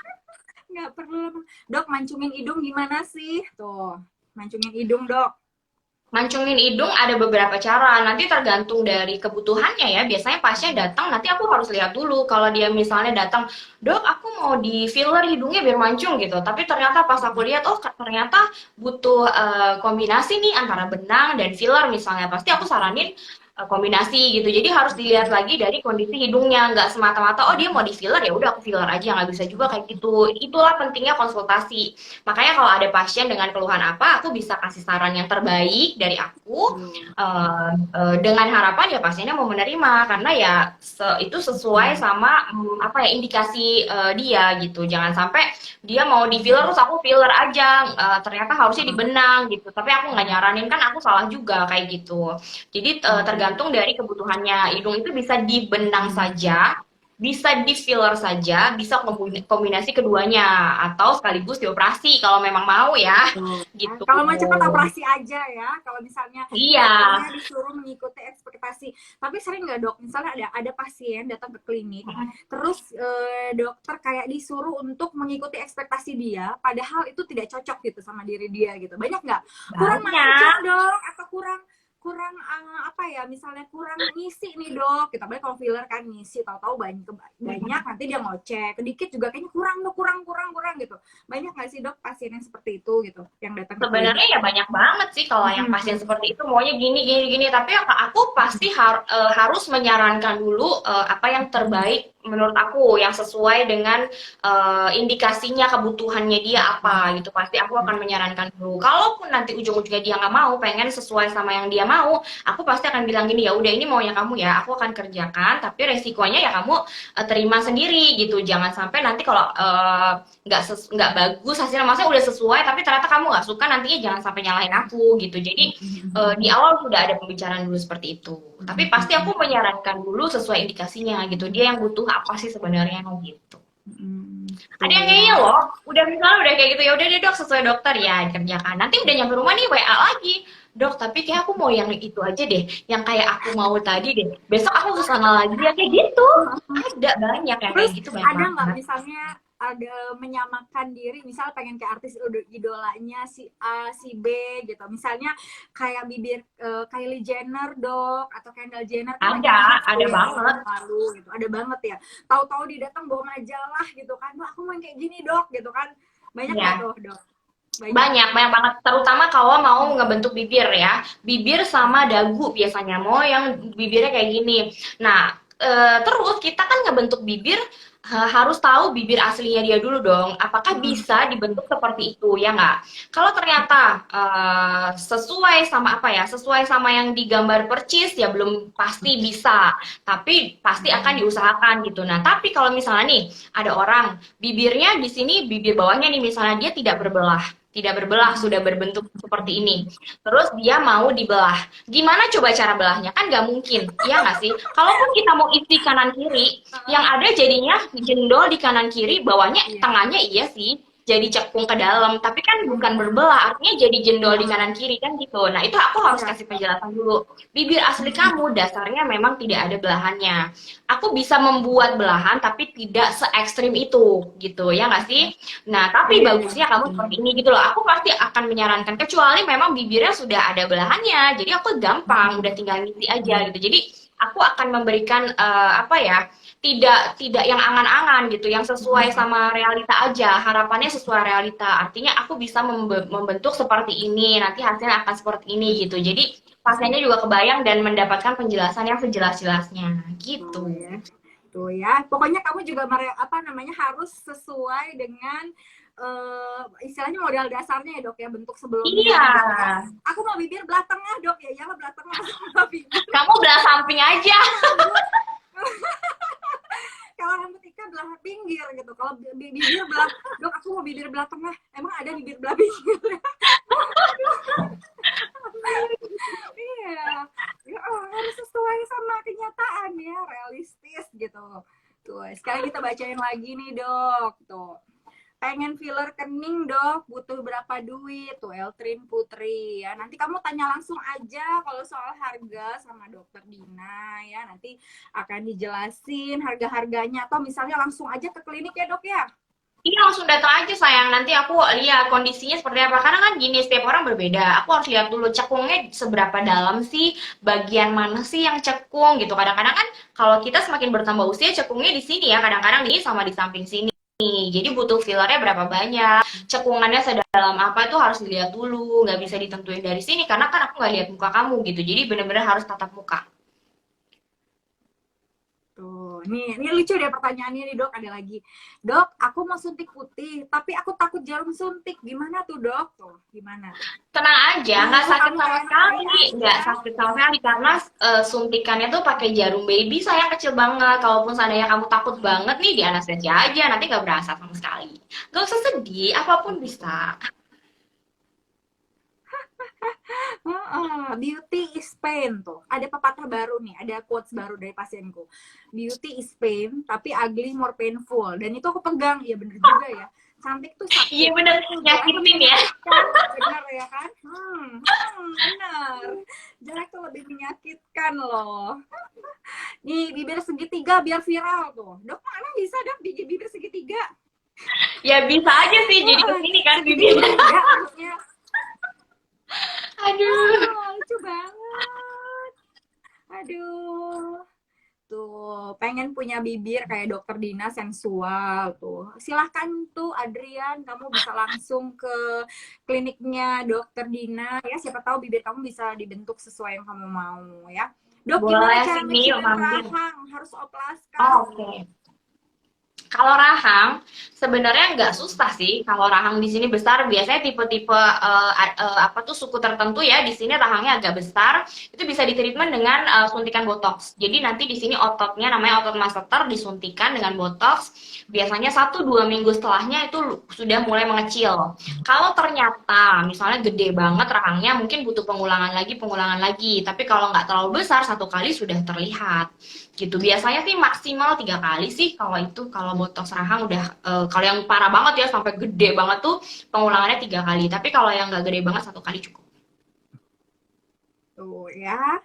Nggak perlu lama. Dok, mancungin hidung gimana sih? Tuh, mancungin hidung dok. Mancungin hidung ada beberapa cara, nanti tergantung dari kebutuhannya ya. Biasanya pasien datang, nanti aku harus lihat dulu. Kalau dia misalnya datang, dok aku mau di filler hidungnya biar mancung gitu. Tapi ternyata pas aku lihat, oh ternyata butuh kombinasi nih antara benang dan filler misalnya. Pasti aku saranin kombinasi gitu. Jadi harus dilihat lagi dari kondisi hidungnya, nggak semata-mata oh dia mau di filler ya udah aku filler aja, nggak bisa juga kayak gitu. Itulah pentingnya konsultasi. Makanya kalau ada pasien dengan keluhan apa, aku bisa kasih saran yang terbaik dari aku dengan harapan ya pasiennya mau menerima karena ya itu sesuai sama apa ya indikasi dia gitu. Jangan sampai dia mau di filler terus aku filler aja, ternyata harusnya dibenang gitu. Tapi aku nggak nyaranin kan aku salah juga kayak gitu. Jadi tergantung dari kebutuhannya. Hidung itu bisa dibenang saja, bisa di filler saja, bisa kombinasi keduanya atau sekaligus dioperasi kalau memang mau ya Tuh. gitu. Kalau mau cepat operasi aja ya. Kalau misalnya Iya. dokternya disuruh mengikuti ekspektasi. Tapi sering nggak dok? Misalnya ada pasien datang ke klinik, terus dokter kayak disuruh untuk mengikuti ekspektasi dia, padahal itu tidak cocok gitu sama diri dia gitu. Banyak nggak? Kurang manja Banyak. dok, atau kurang kurang apa ya, misalnya kurang ngisi nih dok, kita balik kalau filler kan ngisi, tahu-tahu banyak banyak nanti dia ngoceh, sedikit juga kayaknya kurang dok, kurang gitu. Banyak nggak sih dok pasien yang seperti itu gitu, yang datang ke klinik? Sebenarnya ya banyak banget sih kalau yang pasien seperti itu maunya gini. Tapi aku pasti harus menyarankan dulu apa yang terbaik menurut aku yang sesuai dengan indikasinya kebutuhannya dia apa gitu. Pasti aku akan menyarankan dulu. Kalaupun nanti ujung-ujungnya dia nggak mau, pengen sesuai sama yang dia mau, aku pasti akan bilang gini ya udah ini maunya kamu ya, aku akan kerjakan. Tapi resikonya ya kamu terima sendiri gitu. Jangan sampai nanti kalau nggak bagus hasilnya, maksudnya udah sesuai tapi ternyata kamu nggak suka, nantinya jangan sampai nyalahin aku gitu. Jadi di awal sudah ada pembicaraan dulu seperti itu, tapi pasti aku menyarankan dulu sesuai indikasinya gitu, dia yang butuh apa sih sebenarnya gitu. Ada yang ngeyel loh, udah misalnya udah kayak gitu ya udah deh dok sesuai dokter ya dikerjakan, nanti udah nyampe rumah nih WA lagi, dok tapi kayak aku mau yang itu aja deh, yang kayak aku mau tadi deh, besok aku kesana lagi ya kayak gitu. Ada banyak yang kayak gitu, banyak ada nggak banget. misalnya ada menyamakan diri, misal pengen kayak artis idolanya si A si B gitu, misalnya kayak bibir Kylie Jenner dok, atau Kendall Jenner kan Ada banget. lalu gitu, ada banget ya, tahu-tahu dia datang bawa majalah gitu kan, dok aku mau yang kayak gini dok gitu kan, banyak nggak Ya. tuh dok? Banyak banget. Terutama kalau mau ngebentuk bibir ya. Bibir sama dagu biasanya. Mau yang bibirnya kayak gini. Nah, terus kita kan ngebentuk bibir harus tahu bibir aslinya dia dulu dong. Apakah bisa dibentuk seperti itu ya nggak? Kalau ternyata sesuai sama apa ya? Sesuai sama yang digambar percis ya belum pasti bisa. Tapi pasti akan diusahakan gitu. Nah, tapi kalau misalnya nih ada orang bibirnya di sini bibir bawahnya nih misalnya dia tidak berbelah, sudah berbentuk seperti ini. Terus dia mau dibelah. Gimana coba cara belahnya? Kan nggak mungkin, iya nggak sih? Kalaupun kita mau isi kanan kiri, yang ada jadinya jendol di kanan kiri, bawahnya, tengahnya iya sih, jadi cekung ke dalam, tapi kan bukan berbelah, artinya jadi jendol di kanan kiri kan gitu. Nah itu aku harus kasih penjelasan dulu. Bibir asli kamu dasarnya memang tidak ada belahannya. Aku bisa membuat belahan tapi tidak se ekstrim itu gitu ya nggak sih? Nah tapi bagusnya kamu seperti ini gitu loh. Aku pasti akan menyarankan kecuali memang bibirnya sudah ada belahannya. Jadi aku gampang udah tinggal ngisi aja gitu. Jadi aku akan memberikan apa ya? Tidak yang angan-angan gitu, yang sesuai sama realita aja, harapannya sesuai realita, artinya aku bisa membentuk seperti ini, nanti hasilnya akan seperti ini gitu, jadi pasiennya juga kebayang dan mendapatkan penjelasan yang sejelas-jelasnya gitu. Tuh ya, pokoknya kamu juga apa namanya harus sesuai dengan istilahnya modal dasarnya ya dok ya, bentuk sebelumnya. Iya. Gitu. Aku mau bibir belah tengah dok ya, iyalah belah tengah. Kamu belah samping aja. Kalau rambut Ika belah pinggir gitu, kalau bibir belah, dok aku mau bibir belah tengah, emang ada bibir belah pinggir? Iya, ya, harus sesuai sama kenyataan ya, realistis gitu. Tuh, sekarang kita bacain lagi nih dok, tuh. Pengen filler kening dok, butuh berapa duit? Tuh Eltrin Putri ya. Nanti kamu tanya langsung aja kalau soal harga sama dokter Dina ya. Nanti akan dijelasin harga-harganya, atau misalnya langsung aja ke klinik ya dok ya. Iya langsung datang aja sayang, nanti aku lihat kondisinya seperti apa, karena kan gini setiap orang berbeda, aku harus lihat dulu cekungnya seberapa dalam sih, bagian mana sih yang cekung gitu. Kadang-kadang kan kalau kita semakin bertambah usia cekungnya di sini ya, kadang-kadang di sama di samping sini. Jadi butuh fillernya berapa banyak, cekungannya sedalam apa itu harus dilihat dulu, nggak bisa ditentuin dari sini karena kan aku nggak lihat muka kamu gitu. Jadi bener-bener harus tatap muka. Tuh, nih lucu deh pertanyaannya nih dok, ada lagi. Dok, aku mau suntik putih, tapi aku takut jarum suntik. Gimana tuh dok? Tuh, gimana? Tenang aja, nggak Ibu sakit kamu sama kayak anak sekali, bayi nggak aja. sakit sama sekali karena suntikannya tuh pakai jarum baby sayang kecil banget. Kalaupun seandainya kamu takut banget nih di anestesia aja, nanti nggak berasa sama sekali. Nggak usah sedih, apapun bisa. Beauty is pain tuh. Ada pepatah baru nih, ada quotes baru dari pasienku. Beauty is pain, tapi ugly more painful. Dan itu aku pegang, ya bener juga ya. Cantik tuh Iya sakit, bener, jelek tuh nyakitin ya. menyakitkan. Bener ya kan? Bener. Jelek tuh lebih menyakitkan loh. Nih, bibir segitiga biar viral tuh. Dok, mana bisa dok bibir segitiga? Ya bisa aja sih, jadi kesini kan bibirnya. Segitiga maksudnya. Aduh. Lucu banget. Aduh. Tuh, pengen punya bibir kayak dokter Dina sensual tuh. Silahkan tuh Adrian, kamu bisa langsung ke kliniknya dokter Dina ya. Siapa tahu bibir kamu bisa dibentuk sesuai yang kamu mau ya. Dok, gimana Boleh cara sini, yuk ngecilin mampir. rahang? Harus oplas kah? Oh, oke. Kalau rahang sebenarnya nggak susah sih. Kalau rahang di sini besar, biasanya tipe-tipe apa tuh suku tertentu ya di sini rahangnya agak besar. Itu bisa ditreatment dengan suntikan botox. Jadi nanti di sini ototnya namanya otot masseter disuntikan dengan botox. Biasanya 1-2 minggu setelahnya itu sudah mulai mengecil. Kalau ternyata misalnya gede banget rahangnya, mungkin butuh pengulangan lagi, pengulangan lagi. Tapi kalau nggak terlalu besar, 1 kali sudah terlihat gitu. Biasanya sih maksimal 3 kali sih kalau itu, kalau botox rahang udah kalau yang parah banget ya sampai gede banget tuh pengulangannya 3 kali, tapi kalau yang nggak gede banget 1 kali cukup. Tuh ya.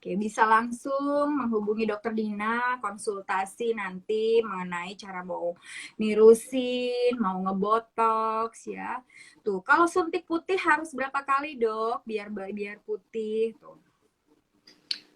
Oke, bisa langsung menghubungi dokter Dina, konsultasi nanti mengenai cara mau nirusin, mau ngebotox ya. Tuh, kalau suntik putih harus berapa kali, Dok? Biar putih tuh.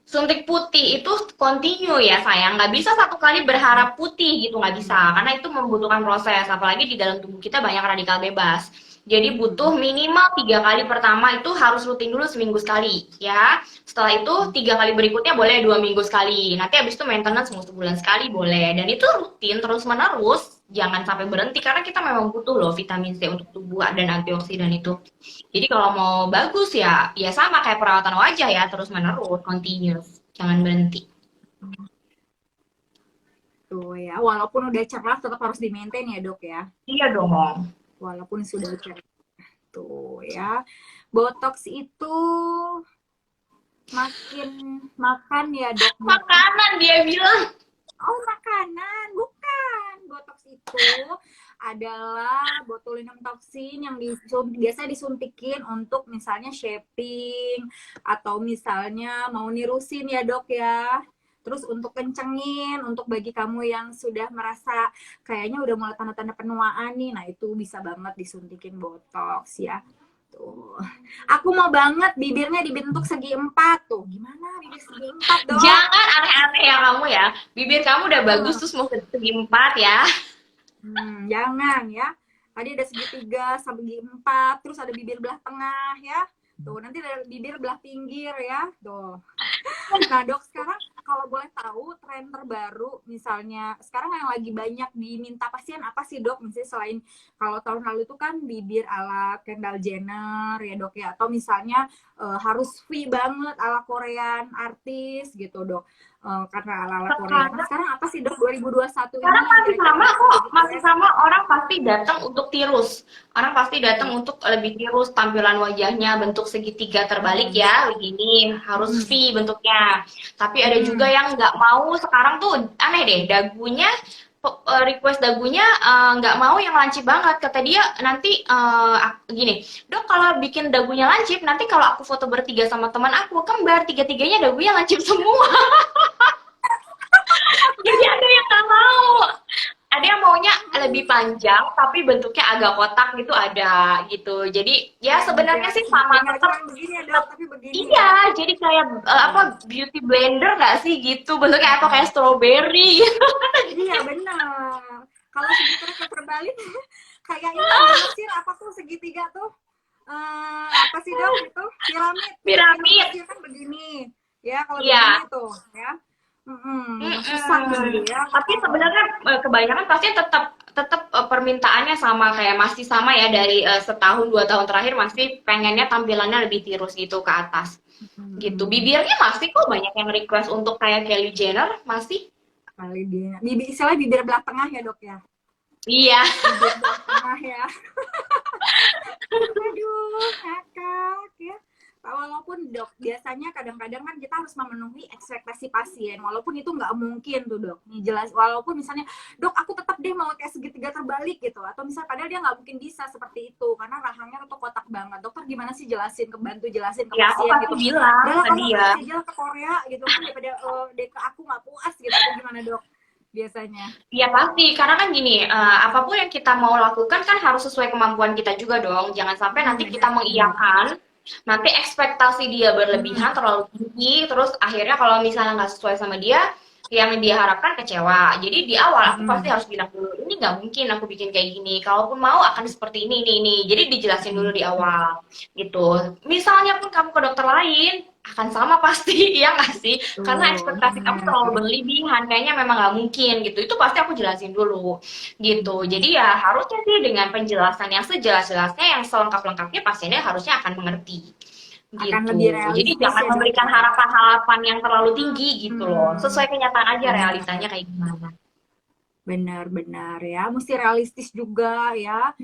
Suntik putih itu continue ya sayang, nggak bisa 1 kali berharap putih gitu, nggak bisa karena itu membutuhkan proses, apalagi di dalam tubuh kita banyak radikal bebas. Jadi butuh minimal 3 kali pertama itu harus rutin dulu seminggu sekali ya. Setelah itu 3 kali berikutnya boleh 2 minggu sekali. Nanti habis itu maintenance mau sebulan sekali boleh. Dan itu rutin terus menerus, jangan sampai berhenti karena kita memang butuh loh vitamin C untuk tubuh dan antioksidan itu. Jadi kalau mau bagus ya, ya sama kayak perawatan wajah ya, terus menerus, continuous, jangan berhenti. Tuh ya, walaupun udah cerah tetap harus di-maintain ya, Dok ya. Iya dong. Walaupun sudah cerah. Tuh ya. Botox itu makin makan ya, Dok. Makanan dia bilang. Oh, makanan. Bukan. Botox itu adalah botulinum toksin yang biasa disuntikin untuk misalnya shaping atau misalnya mau nirusin ya, Dok ya. Terus untuk kencengin, untuk bagi kamu yang sudah merasa kayaknya udah mulai tanda-tanda penuaan nih, nah itu bisa banget disuntikin botox ya. Tuh. Aku mau banget bibirnya dibentuk segi 4 tuh. Gimana bibir segi 4, Dok? Jangan aneh-aneh ya kamu ya. Bibir kamu udah bagus Hmm. terus mau segi 4 ya. Jangan ya. Tadi ada segitiga, segi 4, terus ada bibir belah tengah ya. Tuh, nanti ada bibir belah pinggir ya. Tuh. Nah, Dok, sekarang kalau boleh tahu tren terbaru misalnya sekarang yang lagi banyak diminta pasien apa sih, Dok? Misalnya selain kalau tahun lalu itu kan bibir ala Kendall Jenner ya, Dok ya, atau misalnya harus V banget ala Korean artis gitu, Dok. Karena ala Korea. Nah, sekarang apa sih, Dok, 2021 ini Sekarang yang masih kira-kira sama bisa kok, jadi masih tren? sama, orang pasti datang untuk tirus. Orang pasti datang untuk lebih tirus, tampilan wajahnya bentuk segitiga terbalik Hmm. ya, begini, harus Hmm. V bentuknya. Tapi ada juga Hmm. yang nggak mau, sekarang tuh aneh deh, dagunya request dagunya nggak mau yang lancip banget. Kata dia nanti gini, Dok kalau bikin dagunya lancip, nanti kalau aku foto bertiga sama teman aku, kembar, tiga-tiganya dagunya lancip semua. Jadi ada yang nggak mau. Ada yang maunya lebih panjang tapi bentuknya agak kotak gitu, ada gitu. Jadi ya sebenarnya sih sama, Jangan tetap begini ya, Dok, tetap tapi begini iya. ya. Jadi kayak apa, beauty blender nggak sih gitu, bentuknya apa kayak strawberry. Iya benar. Kalau segitiga kayak terbalik, kayak ini loh, Mesir apa tuh segitiga tuh? Apa sih, Dok, itu? Piramid. Piramid. Mesir kan begini. Ya, kalau Iya. begini tuh ya. Memang susah kali Mm-mm. ya Tapi kalau. sebenarnya kebanyakan pasti tetap tetap permintaannya sama kayak masih sama ya dari setahun 2 tahun terakhir masih pengennya tampilannya lebih tirus gitu ke atas gitu. Mm-mm. Bibirnya masih kok banyak yang request untuk kayak Kylie Jenner masih. Kali dia bibir, istilahnya bibir belah tengah ya dok ya, Iya. bibir belah tengah ya. Aduh, ngakak ya. Walaupun dok, biasanya kadang-kadang kan kita harus memenuhi ekspektasi pasien, walaupun itu nggak mungkin tuh dok. Nih jelas, walaupun misalnya, dok aku tetap deh mau kayak segitiga terbalik gitu, atau misalnya padahal dia nggak mungkin bisa seperti itu, karena rahangnya tuh kotak banget. Dokter gimana sih jelasin, bantu jelasin ke Ya aku pasien pasti gitu. bilang Udah lah ke kamu dia. kasih aja lah ke Korea gitu kan, daripada deh ke aku nggak puas gitu. Atau gimana dok biasanya? Iya pasti, karena kan gini, apapun yang kita mau lakukan kan harus sesuai kemampuan kita juga dong. Jangan sampai nanti kita Benar, benar. mengiyakan, nanti ekspektasi dia Hmm, berlebihan, terlalu tinggi, terus akhirnya kalau misalnya nggak sesuai sama dia, yang dia harapkan kecewa. Jadi di awal aku pasti hmm, harus bilang dulu, ini nggak mungkin aku bikin kayak gini. Kalaupun mau akan seperti ini. Jadi dijelasin dulu hmm, di awal, gitu. Misalnya pun kamu ke dokter lain, akan sama pasti, iya nggak sih? Karena tuh, ekspektasi kamu benar. terlalu berlebihan, kayaknya memang nggak mungkin gitu. Itu pasti aku jelasin dulu gitu. Hmm. Jadi ya harusnya sih dengan penjelasan yang sejelas-jelasnya, yang selengkap-lengkapnya pasiennya harusnya akan mengerti Akan lebih gitu. Jadi realistis jangan ya dok memberikan ya. harapan-harapan yang terlalu tinggi gitu loh. Hmm, Sesuai kenyataan aja benar, realitanya kayak gimana. benar ya. Mesti realistis juga ya.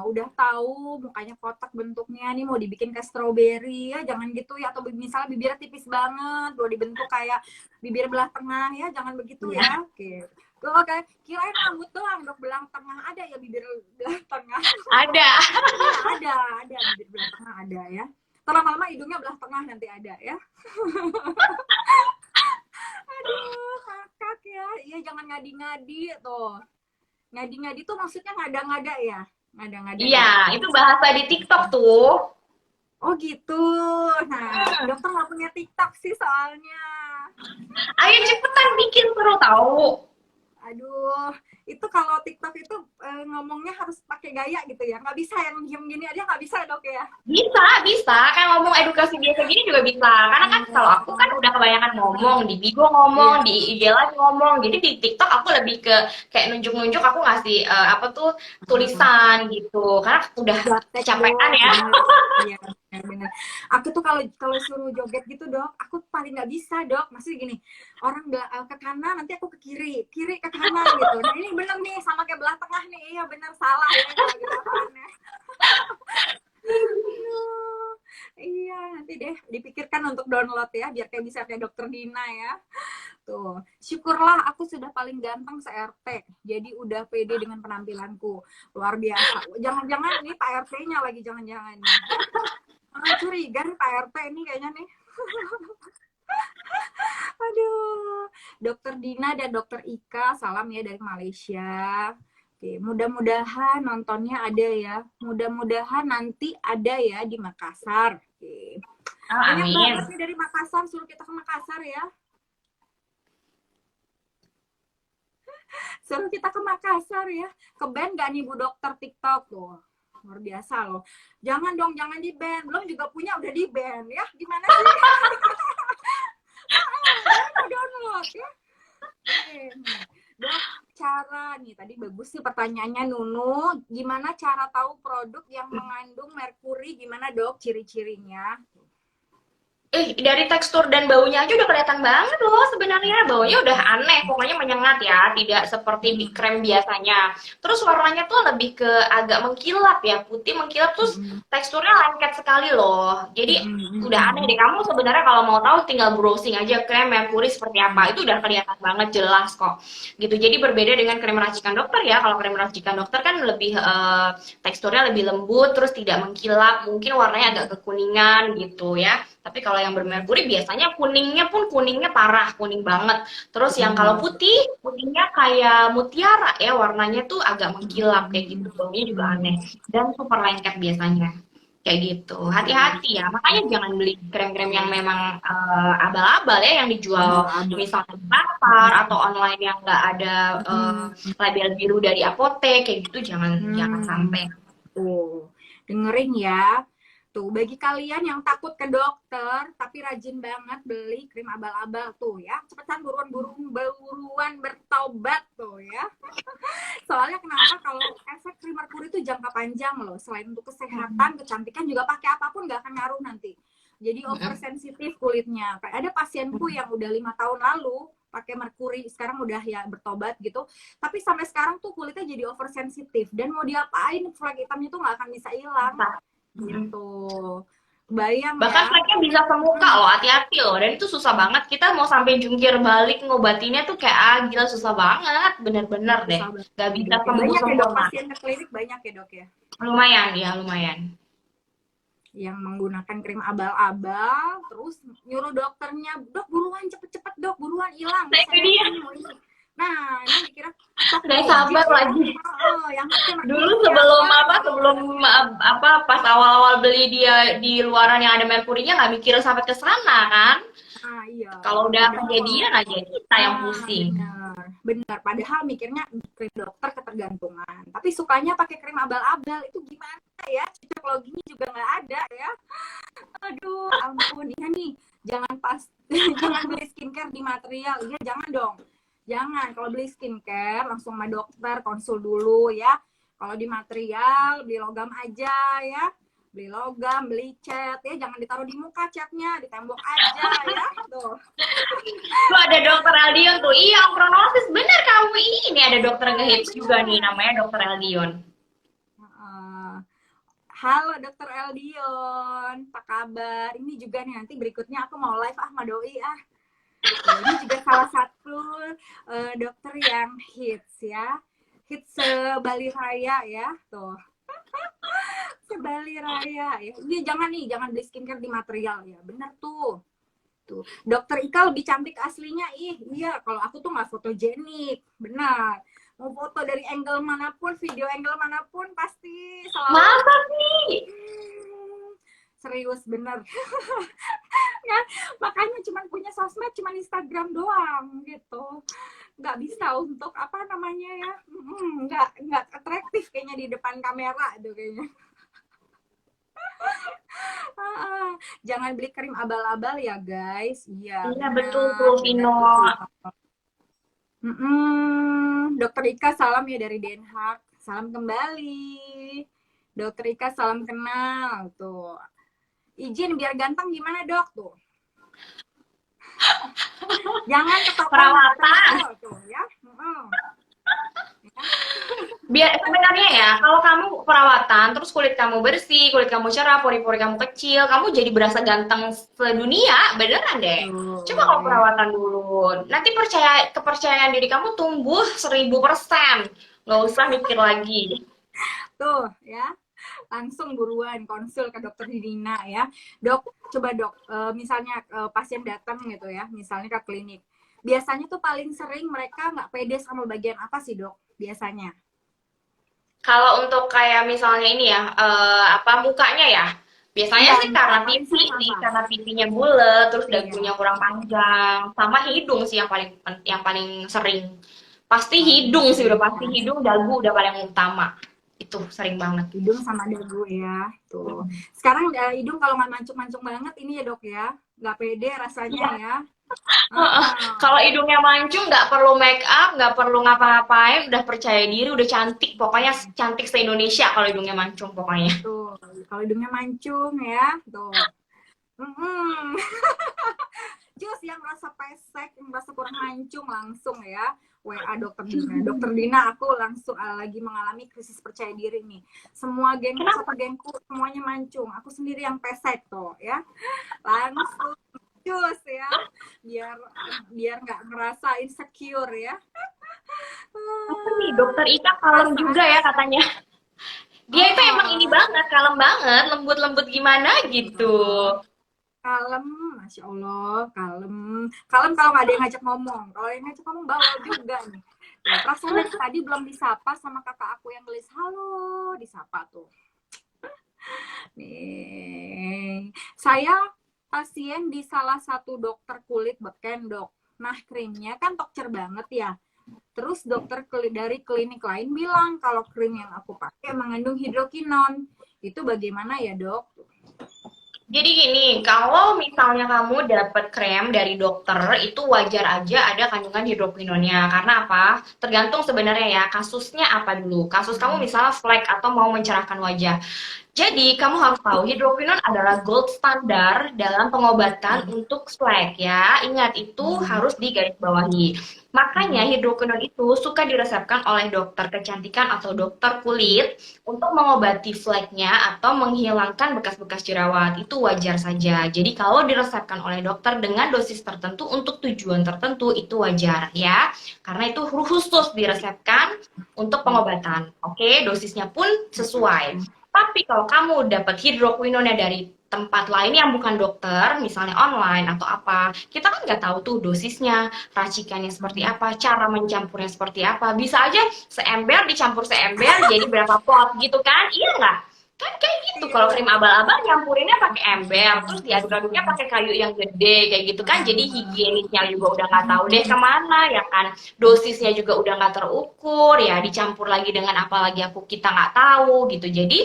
Udah tahu mukanya kotak bentuknya nih mau dibikin kayak stroberi ya, jangan gitu ya. Atau misalnya bibirnya tipis banget, mau dibentuk kayak bibir belah tengah ya, jangan begitu Iya. ya. Oke. Oke, kirain rambut doang dok belah tengah, ada ya bibir belah tengah. Ada. Iya ada bibir belah tengah ada ya. Lama-lama hidungnya belah tengah nanti ada ya. Aduh, kakak ya. Iya, jangan ngadi-ngadi tuh. Ngadi-ngadi tuh maksudnya ngada-ngada ya? Ngada-ngada Iya, ya? itu bahasa di TikTok tuh. Oh gitu. Nah, dokter nggak punya TikTok sih soalnya. Ayo cepetan bikin seru tahu. Aduh, itu kalau TikTok itu ngomongnya harus pakai gaya gitu ya. Nggak bisa yang diem gini aja nggak bisa dok ya. Bisa. Kan ngomong edukasi biasa gini juga bisa. Karena kan kalau aku kan Oh, udah kebanyakan ngomong, di Bigo ngomong, iya. di IG Live ngomong. Jadi di TikTok aku lebih ke kayak nunjuk-nunjuk aku ngasih apa tuh tulisan gitu. Karena udah Gaptek kecapean dok, ya. bener. Iya, bener. Aku tuh kalau kalau suruh joget gitu dok, aku paling nggak bisa dok. Masih gini, orang ke kanan, nanti aku ke kiri, kiri ke kanan gitu. Nah ini bener nih, sama kayak belah tengah nih. Iya bener salah ya kalau gitu apaan. Aduh, iya nanti deh dipikirkan untuk download ya, biar kayak bisa kayak dokter Dina ya. Tuh, syukurlah aku sudah paling ganteng se-RT. Jadi udah pede dengan penampilanku. Luar biasa. Jangan-jangan ini Pak RT-nya lagi, jangan-jangan nih. Ya. Curiga nih Pak RT ini kayaknya nih. Aduh. Dokter Dina dan Dokter Ika, salam ya dari Malaysia. Oke, mudah-mudahan nontonnya ada ya. Mudah-mudahan nanti ada ya di Makassar. Oke. Oh, Banyak banget amin. nih dari Makassar, suruh kita ke Makassar ya. Suruh kita ke Makassar ya. Ke band gak nih Bu Dokter TikTok tuh. Luar biasa loh. Jangan dong, jangan di band. Belum juga punya udah di band ya. Gimana sih? Mau download ya. Oke, nih. Dok, cara nih tadi bagus sih pertanyaannya Nunu. Gimana cara tahu produk yang mengandung merkuri? Gimana dok ciri-cirinya? Dari tekstur dan baunya aja udah kelihatan banget loh sebenarnya. Baunya udah aneh, pokoknya menyengat ya, tidak seperti di krem biasanya. Terus warnanya tuh lebih ke agak mengkilap ya, putih mengkilap, terus teksturnya lengket sekali loh. Jadi udah aneh deh. Kamu sebenarnya kalau mau tahu tinggal browsing aja krem Mercury seperti apa. Itu udah kelihatan banget jelas kok. Gitu. Jadi berbeda dengan krem racikan dokter ya. Kalau krem racikan dokter kan lebih teksturnya lebih lembut, terus tidak mengkilap, mungkin warnanya agak kekuningan gitu ya. Tapi kalau yang bermerkuri biasanya kuningnya pun kuningnya parah, kuning banget. Terus yang kalau putih, putihnya kayak mutiara ya, warnanya tuh agak mengkilap kayak gitu. Baunya juga aneh. Dan super lengket biasanya. Kayak gitu. Hati-hati ya. Makanya jangan beli krem-krem yang memang abal-abal ya, yang dijual Abal-abal. misalnya di pasar atau online yang nggak ada label biru dari apotek kayak gitu. Jangan jangan sampai. Tuh, dengerin ya. Tuh, bagi kalian yang takut ke dokter, tapi rajin banget beli krim abal-abal tuh ya. Cepetan buruan bertobat tuh ya. Soalnya kenapa kalau efek krim merkuri itu jangka panjang loh. Selain untuk kesehatan, kecantikan juga pakai apapun nggak akan ngaruh nanti. Jadi oversensitif kulitnya. Kayak ada pasienku yang udah 5 tahun lalu pakai merkuri, sekarang udah ya bertobat gitu. Tapi sampai sekarang tuh kulitnya jadi oversensitif dan mau diapain flek hitamnya tuh nggak akan bisa hilang. Gitu. Bayang Bahkan ya. fleknya bisa ke muka loh, hati-hati loh. Dan itu susah banget. Kita mau sampai jungkir balik ngobatinnya tuh kayak gila susah banget. Bener-bener deh. Susah banget. Gak bisa sembuh Banyak ya dok, sempurna. pasien ke klinik banyak ya dok ya. Lumayan ya, lumayan. Yang menggunakan krim abal-abal, terus nyuruh dokternya, dok buruan cepet-cepet dok, buruan hilang. Nah itu dia. Nah, ini dikira Gak sabar lagi. Yang Dulu sebelum pas awal-awal beli dia di luaran yang ada merkurinya nggak mikir sampai ke sana kan. Iya. Kalau udah kejadian aja kita yang pusing. Benar. Padahal mikirnya krim dokter ketergantungan. Tapi sukanya pakai krim abal-abal itu gimana ya? Cocokologinya juga nggak ada ya. Aduh, ampun. Iya nih, jangan beli skincare di material. Iya, jangan dong. Jangan, kalau beli skincare langsung sama dokter, konsul dulu ya. Kalau di material, beli logam aja ya. Beli logam, beli cat ya. Jangan ditaruh di muka catnya, di tembok aja ya. Tuh. Tuh ada dokter Eldion tuh. Iya, Kronosis bener kamu ini. Ada dokter ngehits juga nih, namanya dokter Eldion. Halo dokter Eldion, apa kabar? Ini juga nih nanti berikutnya aku mau live sama Doi ah. Ini juga salah satu dokter yang hits ya. Hits se-Bali Raya ya. Tuh. Se-Bali Raya ya. Ini jangan beli skincare di material ya. Bener tuh. Tuh. Dokter Ika lebih cantik aslinya. Iya, kalau aku tuh nggak fotogenik. Benar. Mau foto dari angle manapun, video angle manapun pasti selalu. Masa sih? Serius bener. Ya, makanya cuma punya sosmed, cuma Instagram doang gitu. Nggak bisa untuk apa namanya ya, nggak atraktif kayaknya di depan kamera tuh kayaknya. Jangan beli krim abal-abal ya guys. Iya betul tuh Vino. Dokter Ika salam ya dari Den Haag. Salam kembali. Dokter Ika salam kenal tuh. Izin biar ganteng gimana dok tuh? Jangan ketokan Perawatan tuh ya. Biar sebenarnya ya, kalau kamu perawatan terus kulit kamu bersih, kulit kamu cerah, pori-pori kamu kecil, kamu jadi berasa ganteng sedunia, beneran deh. Coba kalau perawatan dulu, nanti kepercayaan diri kamu tumbuh 1000%. Nggak usah mikir lagi. Tuh ya. Langsung buruan konsul ke dokter Dina ya. Dok, coba dok, misalnya pasien datang gitu ya, misalnya ke klinik. Biasanya tuh paling sering mereka nggak pede sama bagian apa sih dok? Biasanya. Kalau untuk kayak misalnya ini ya, mukanya ya. Biasanya sih karena pipi sih, karena pipinya bulat, terus dagunya kurang panjang, sama hidung sih yang paling sering. Pasti hidung sih, udah pasti hidung, dagu udah paling utama. Itu sering banget. Hidung sama dagu ya. Tuh. Sekarang hidung kalau nggak mancung-mancung banget ini ya dok ya. Nggak pede rasanya ya. Kalau hidungnya mancung nggak perlu make up, nggak perlu ngapa-ngapain, udah percaya diri, udah cantik. Pokoknya cantik se-Indonesia kalau hidungnya mancung pokoknya. Tuh. Kalau hidungnya mancung ya. Tuh. Jus yang rasa pesek, yang rasa kurang mancung langsung ya. WA dokter Dina. Dokter Dina, aku langsung lagi mengalami krisis percaya diri nih. Semua gengku, semuanya mancung. Aku sendiri yang pesek tuh ya. Langsung jus ya. Biar nggak ngerasa insecure ya. Apa nih, dokter Ika kalem juga ya katanya. Dia itu emang ini banget, kalem banget, lembut-lembut gimana gitu. Kalem, Masya Allah, kalem kalau nggak ada yang ngajak ngomong. Kalau yang ngajak ngomong bawel juga nih. Ya, perasaan tadi belum disapa sama kakak aku yang gelis. Halo, disapa tuh. Nih, saya pasien di salah satu dokter kulit beken dok. Nah, krimnya kan tokcer banget ya. Terus dokter dari klinik lain bilang kalau krim yang aku pakai mengandung hidrokinon. Itu bagaimana ya dok? Jadi gini, kalau misalnya kamu dapat krem dari dokter, itu wajar aja ada kandungan hidroquinonnya. Karena apa? Tergantung sebenarnya ya, kasusnya apa dulu. Kasus kamu misalnya flek atau mau mencerahkan wajah. Jadi, kamu harus tahu hidroquinone adalah gold standar dalam pengobatan untuk flek ya. Ingat, itu harus digarisbawahi. Makanya hidroquinone itu suka diresepkan oleh dokter kecantikan atau dokter kulit untuk mengobati fleknya atau menghilangkan bekas-bekas jerawat. Itu wajar saja. Jadi, kalau diresepkan oleh dokter dengan dosis tertentu untuk tujuan tertentu, itu wajar ya. Karena itu khusus diresepkan untuk pengobatan. Oke, dosisnya pun sesuai. Tapi kalau kamu dapat hidroquinone dari tempat lain yang bukan dokter, misalnya online atau apa, kita kan nggak tahu tuh dosisnya, racikannya seperti apa, cara mencampurnya seperti apa. Bisa aja seember dicampur seember jadi berapa pot gitu kan? Iya nggak? Kan kayak gitu. Iya, Kalau iya. krim abal-abal nyampurinnya pakai ember, terus diaduk-aduknya pakai kayu yang gede kayak gitu kan. Jadi higienisnya juga udah nggak tahu deh kemana ya kan. Dosisnya juga udah nggak terukur ya, dicampur lagi dengan apa lagi kita nggak tahu gitu. Jadi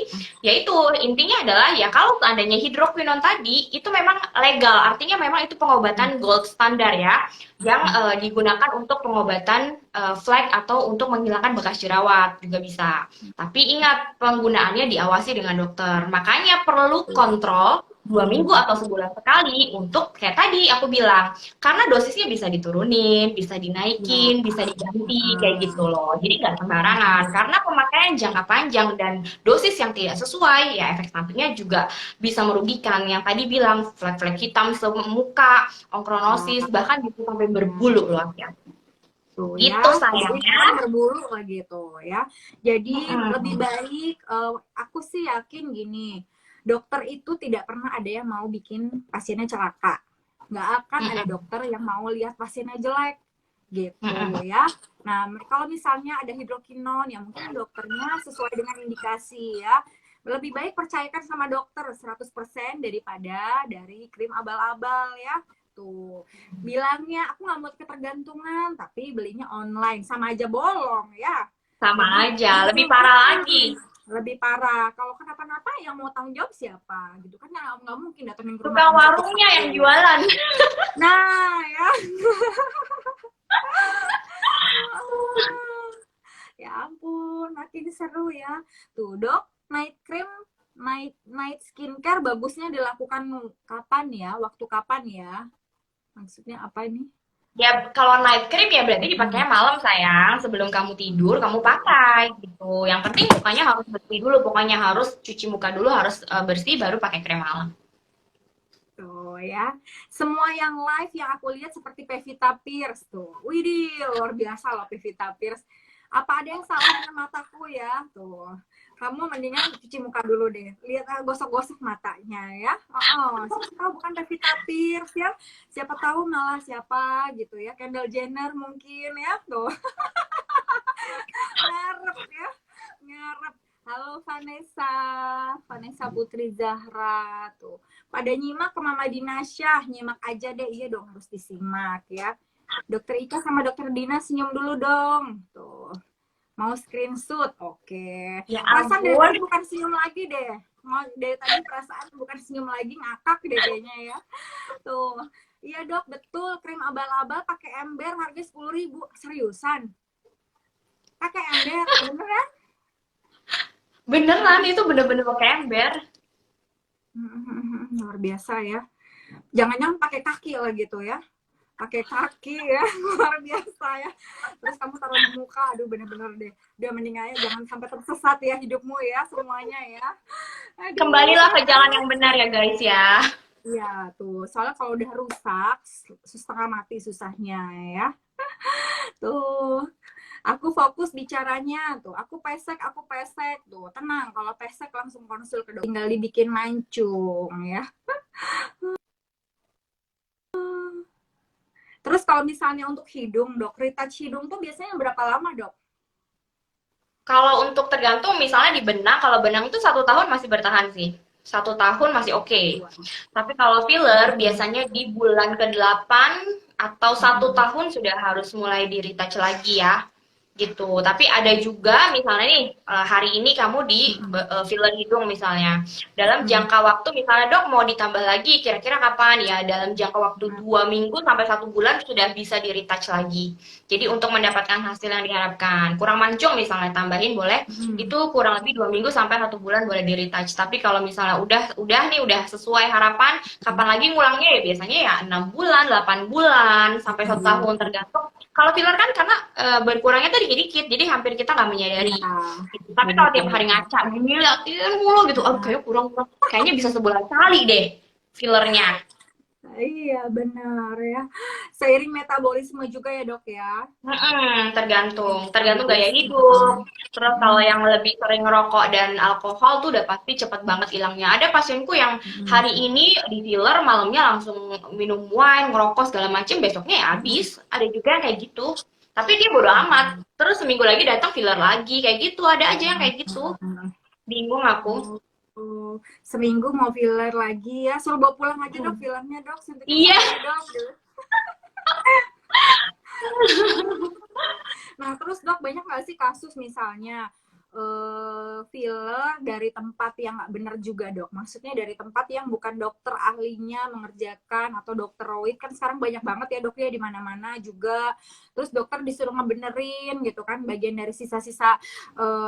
ya itu intinya adalah ya kalau seandainya hidroquinone tadi itu memang legal, artinya memang itu pengobatan gold standar ya yang digunakan untuk pengobatan flek atau untuk menghilangkan bekas jerawat juga bisa. Tapi ingat penggunaannya diawasi dengan dokter. Makanya perlu kontrol 2 minggu atau sebulan sekali untuk kayak tadi aku bilang karena dosisnya bisa diturunin, bisa Iya. dinaikin, bisa diganti kayak gitu loh. Jadi nggak sembarangan karena pemakaian jangka panjang dan dosis yang tidak sesuai ya efek sampingnya juga bisa merugikan. Yang tadi bilang flek-flek hitam semuka, onkronosis bahkan bisa sampai berbulu loh ya. Tuh ya, Gitu jadi sayangnya. kan berbulu lagi tuh ya. Jadi lebih Mm-mm. baik, aku sih yakin gini, dokter itu tidak pernah ada yang mau bikin pasiennya celaka. Nggak akan ada Mm-mm. dokter yang mau lihat pasiennya jelek gitu Mm-mm. ya. Nah, kalau misalnya ada hidrokinon ya mungkin dokternya sesuai dengan indikasi ya. Lebih baik percayakan sama dokter 100% daripada dari krim abal-abal ya. Tuh, bilangnya aku nggak mau ketergantungan, tapi belinya online sama aja bolong ya. Sama Jadi aja, lebih parah lagi. lebih parah. Kalau kenapa-napa yang mau tanggung jawab siapa? Gitu kan nggak mungkin datengin ke rumah Tukang kamu warungnya yang satu-satu. jualan. Nah ya, ya ampun, makin seru ya. Tuh dok, night cream, night skincare bagusnya dilakukan kapan ya? Waktu kapan ya? Maksudnya apa ini? Ya, kalau night cream ya berarti dipakainya malam sayang. Sebelum kamu tidur, kamu pakai gitu. Yang penting mukanya harus bersih dulu. Pokoknya harus cuci muka dulu, harus bersih, baru pakai krem malam. Tuh ya. Semua yang live yang aku lihat seperti Pevita Pierce tuh. Widih, luar biasa loh Pevita Pierce. Apa ada yang salah dengan mataku ya? Tuh. Kamu mendingan cuci muka dulu deh. Lihat gosok-gosok matanya ya. Oh, siapa tahu bukan Pevita Pierce ya. Siapa tahu malah siapa gitu ya. Kendall Jenner mungkin ya. Tuh. Ngarep ya. Ngarep. Halo Vanessa, Vanessa Putri Zahra tuh. Pada nyimak ke Mama Dinasyah, nyimak aja deh, iya dong harus disimak ya. Dokter Ika sama Dokter Dina senyum dulu dong. Tuh. Mau screenshot, oke. Ya Perasaan dari ampun. tadi bukan senyum lagi deh. Mau dari tadi perasaan bukan senyum lagi, ngakak deh kayaknya ya. Tuh. Iya dok, betul. Krim abal-abal pakai ember harga 10.000. Seriusan? Pakai ember, bener ya? Beneran, itu bener-bener pakai ember. Luar biasa ya. Jangan-jangan pakai kaki lah gitu ya. Pakai kaki ya, luar biasa ya. Terus kamu taruh di muka, aduh bener-bener deh. Udah mending aja jangan sampai tersesat ya hidupmu ya, semuanya ya. Aduh, Kembalilah ke jalan yang benar ya guys ya. iya tuh. Soalnya kalau udah rusak, setengah mati susahnya ya. Tuh, aku fokus bicaranya tuh. Aku pesek tuh. Tenang, kalau pesek langsung konsul ke dokter. Tinggal dibikin mancung ya. Terus kalau misalnya untuk hidung, dok, retouch hidung tuh biasanya berapa lama, dok? Kalau untuk tergantung misalnya di benang, kalau benang itu 1 tahun masih bertahan sih. 1 tahun masih oke. Tapi kalau filler biasanya di bulan ke-8 atau 1 tahun sudah harus mulai di retouch lagi ya. gitu. Tapi ada juga misalnya nih hari ini kamu di Mm-mm. filler hidung misalnya. Dalam Mm-mm. jangka waktu misalnya dok mau ditambah lagi kira-kira kapan ya? Dalam jangka waktu 2 minggu sampai 1 bulan sudah bisa di retouch lagi. Jadi untuk mendapatkan hasil yang diharapkan. Kurang mancung misalnya tambahin boleh. Mm-mm. Itu kurang lebih 2 minggu sampai 1 bulan boleh di retouch. Tapi kalau misalnya udah sesuai harapan, kapan lagi ngulangnya ya biasanya ya 6 bulan, 8 bulan sampai 1 tahun tergantung kalau filler kan karena berkurangnya tuh dikit-dikit, jadi hampir kita nggak Iya, menyadari. Gitu. Tapi kalau tiap hari benar-benar. ngaca, ngeliatin mulu gitu, aduh kayak kurang-kurang. Kayaknya bisa sebulan sekali deh fillernya. Iya, benar ya. Seiring metabolisme juga ya, Dok ya. Tergantung, tergantung gaya Metabolisme. hidup. Terus kalau Mm-mm. yang lebih sering ngerokok dan alkohol tuh udah pasti cepet banget hilangnya. Ada pasienku yang Mm-mm. hari ini di filler, malamnya langsung minum wine, ngerokok segala macem, besoknya ya habis. Ada juga yang kayak gitu. Tapi dia bodo amat. Terus seminggu lagi datang filler lagi, kayak gitu. Ada aja yang kayak gitu. Mm-mm. Bingung aku. Oh, seminggu mau filler lagi ya. Suruh bawa pulang aja, Dok, fillernya, Dok. Suntikan Iya, sekali, Dok. Nah, terus Dok, banyak nggak sih kasus misalnya filler dari tempat yang nggak benar juga, Dok? Maksudnya dari tempat yang bukan dokter ahlinya mengerjakan atau dokter Roid kan sekarang banyak banget ya, Dok, ya di mana-mana juga. Terus dokter disuruh ngebenerin gitu kan bagian dari sisa-sisa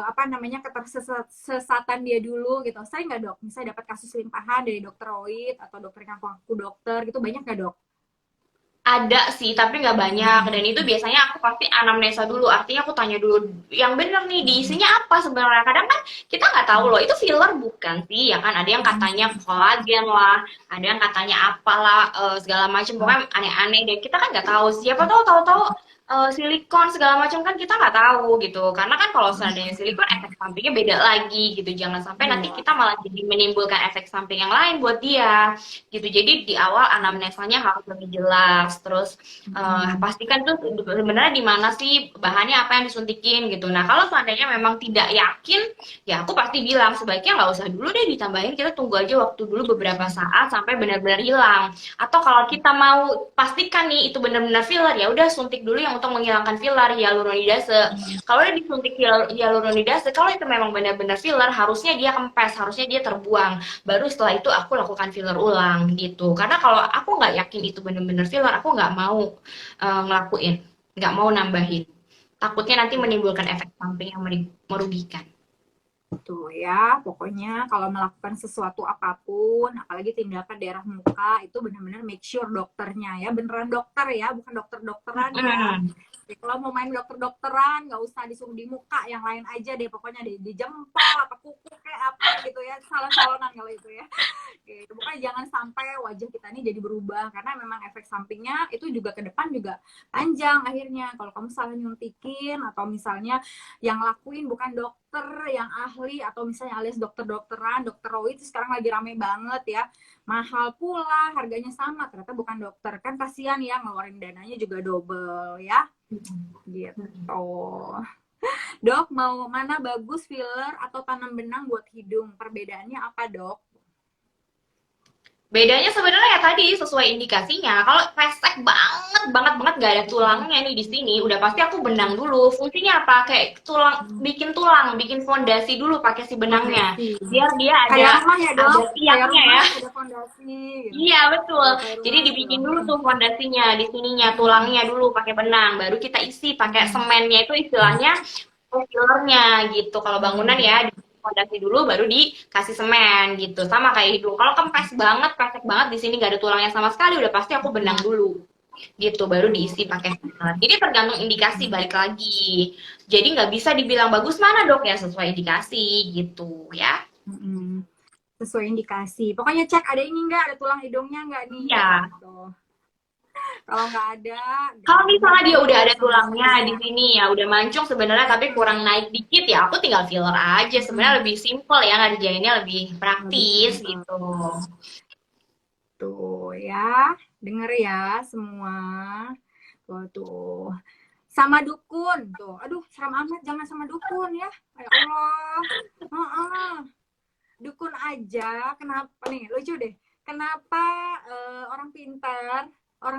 apa namanya ketersesatan dia dulu gitu. Saya nggak, Dok? Misalnya dapat kasus limpahan dari dokter Roid atau dokter yang ngaku dokter gitu, banyak nggak, Dok? ada sih, tapi nggak banyak. Dan itu biasanya aku pasti anamnesa dulu. Artinya aku tanya dulu, yang bener nih diisinya apa sebenarnya. Kadang kan kita nggak tahu loh, itu filler bukan sih, ya kan? Ada yang katanya kolagen lah, ada yang katanya apalah, segala macam. Pokoknya aneh-aneh deh. Kita kan nggak tahu. Siapa tahu-tahu silikon segala macam kan kita nggak tahu gitu. Karena kan kalau seandainya silikon efek sampingnya beda lagi gitu. Jangan sampai nanti Iya. kita malah jadi menimbulkan efek samping yang lain buat dia gitu. Jadi di awal anamnesanya harus lebih jelas. Terus pastikan tuh sebenarnya di mana sih bahannya apa yang disuntikin gitu. Nah kalau seandainya memang tidak yakin, ya aku pasti bilang sebaiknya nggak usah dulu deh ditambahin. Kita tunggu aja waktu dulu beberapa saat sampai benar-benar hilang. Atau kalau kita mau pastikan nih itu benar-benar filler, ya udah suntik dulu yang untuk menghilangkan filler hyaluronidase. Kalau udah disuntik hyaluronidase, kalau itu memang benar-benar filler, harusnya dia kempes, harusnya dia terbuang. Baru setelah itu aku lakukan filler ulang gitu. Karena kalau aku nggak yakin itu benar-benar filler, aku nggak mau ngelakuin, nggak mau nambahin. Takutnya nanti menimbulkan efek samping yang merugikan. Tuh ya, pokoknya kalau melakukan sesuatu apapun, apalagi tindakan daerah muka, itu benar-benar make sure dokternya ya, beneran dokter ya, bukan dokter-dokteran ya. Mm-mm. Jadi kalau mau main dokter-dokteran, nggak usah disuruh di muka, yang lain aja deh, pokoknya di jempol, apa kuku, kayak apa gitu ya, salah-salonan kalau itu ya. Oke, pokoknya jangan sampai wajah kita ini jadi berubah, karena memang efek sampingnya itu juga ke depan juga panjang akhirnya. Kalau kamu salah nyuntikin, atau misalnya yang lakuin bukan dokter yang ahli atau misalnya alias dokter-dokteran, dokter Roy itu sekarang lagi rame banget ya, mahal pula, harganya sama, ternyata bukan dokter, kan kasihan ya ngeluarin dananya juga double ya gitu. Dok, mau mana bagus filler atau tanam benang buat hidung, perbedaannya apa, Dok? Bedanya sebenarnya ya tadi sesuai indikasinya. Kalau pesek banget banget banget gak ada tulangnya nih di sini, udah pasti aku benang dulu. Fungsinya apa? Kayak tulang, bikin fondasi dulu pakai si benangnya. Fondasi. Biar dia ada Kayak rumah ya, ada Dok? Kayak tiangnya rumah ya. ada fondasi gitu. Iya, betul. Tuh, kayak Jadi rumah tuh. dibikin dulu tuh fondasinya, di sininya, tulangnya dulu pakai benang, baru kita isi pakai semennya itu istilahnya fillernya gitu. Kalau bangunan ya dibikin fondasi dulu baru dikasih semen gitu. Sama kayak hidung. Kalau kempes banget, pesek banget di sini nggak ada tulangnya sama sekali, udah pasti aku benang dulu gitu baru diisi pakai filler. Jadi tergantung indikasi balik lagi. Jadi nggak bisa dibilang bagus mana dok ya sesuai indikasi gitu ya. Sesuai indikasi. Pokoknya cek ada ini nggak, ada tulang hidungnya nggak nih Iya. gitu. Kalau nggak ada, Kalau misalnya dia udah dulu ada sama tulangnya sekali di ya. sini ya, udah mancung sebenarnya tapi kurang naik dikit ya, aku tinggal filler aja. Sebenarnya lebih simple ya ngerjainnya, lebih Lebih praktis simpel. gitu. Tuh ya, denger ya semua. Tuh. Sama dukun tuh. Aduh, seram amat, jangan sama dukun ya. Ya Allah. Heeh. Dukun aja, kenapa nih? Lucu deh. Kenapa orang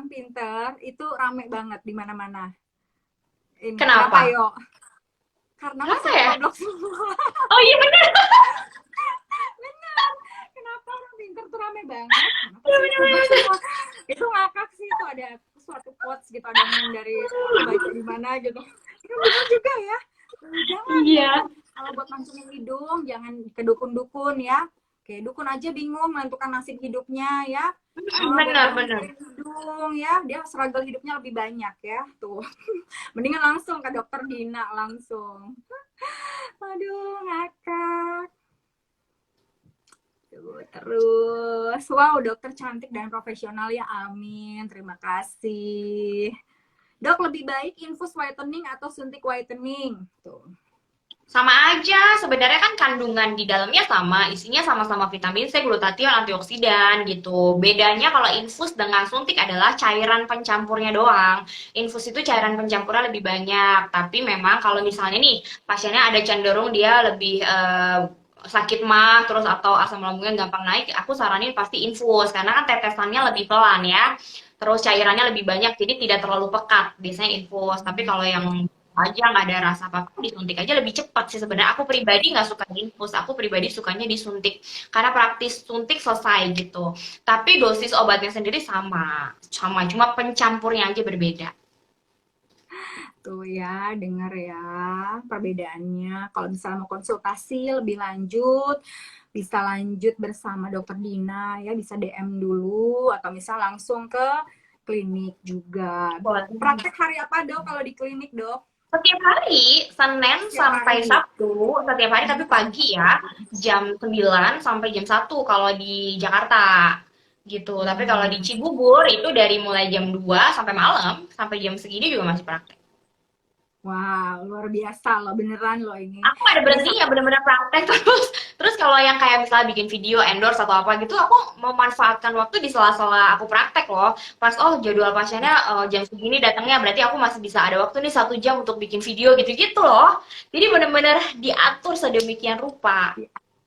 pintar itu rame banget di mana-mana? Ini kenapa Kenapa? yo? Karena Kenapa masih ya? goblok semua. Oh iya bener. Benar. Kenapa orang pintar tuh rame banget? Kenapa Iya sih bener goblok banget. semua? Itu ngakak sih, itu ada suatu quotes gitu, ada yang dari aku baca di mana gitu. Itu benar juga ya. Jangan Iya, kalau buat mancungin hidung jangan ke dukun-dukun ya. Kayak dukun aja bingung menentukan nasib hidupnya ya. Buat bener. mancungin hidung ya, dia struggle hidupnya lebih banyak ya. Tuh. Mendingan langsung ke dokter Dina langsung. Aduh, ngakak. Tuh, terus, wow, dokter cantik dan profesional ya, amin. Terima kasih. Dok, lebih baik infus whitening atau suntik whitening? Tuh. Sama aja, sebenarnya kan kandungan di dalamnya sama, isinya sama-sama vitamin C, glutathione, antioksidan gitu. Bedanya kalau infus dengan suntik adalah cairan pencampurnya doang. Infus itu cairan pencampurnya lebih banyak, tapi memang kalau misalnya nih pasiennya ada cenderung dia lebih sakit mah terus atau asam lambungnya gampang naik, aku saranin pasti infus karena kan tetesannya lebih pelan ya. Terus cairannya lebih banyak, jadi tidak terlalu pekat. Biasanya infus. Tapi kalau yang aja nggak ada rasa apa-apa disuntik aja lebih cepat sih sebenarnya. Aku pribadi nggak suka infus, aku pribadi sukanya disuntik karena praktis suntik selesai gitu. Tapi dosis obatnya sendiri sama sama cuma pencampurnya aja berbeda. Tuh ya, dengar ya perbedaannya. Kalau misalnya mau konsultasi lebih lanjut, bisa lanjut bersama dokter Dina ya, bisa DM dulu atau misal langsung ke klinik juga. Boleh. Praktek hari apa dok kalau di klinik dok? Setiap hari, Senin Setiap sampai hari. Sabtu, setiap hari tapi pagi ya, jam 9 sampai jam 1 kalau di Jakarta gitu. Tapi kalau di Hmm. Cibubur itu dari mulai jam 2 sampai malam, sampai jam segini juga masih praktek. Wow, luar biasa loh, beneran loh ini. Aku gak ada Ini berhentinya, bener-bener praktek terus. Terus kalau yang kayak misalnya bikin video endorse atau apa gitu, aku memanfaatkan waktu di sela-sela aku praktek loh. Pas oh jadwal pasiennya jam segini datangnya, berarti aku masih bisa ada waktu nih 1 jam untuk bikin video gitu-gitu loh. Jadi bener-bener diatur sedemikian rupa.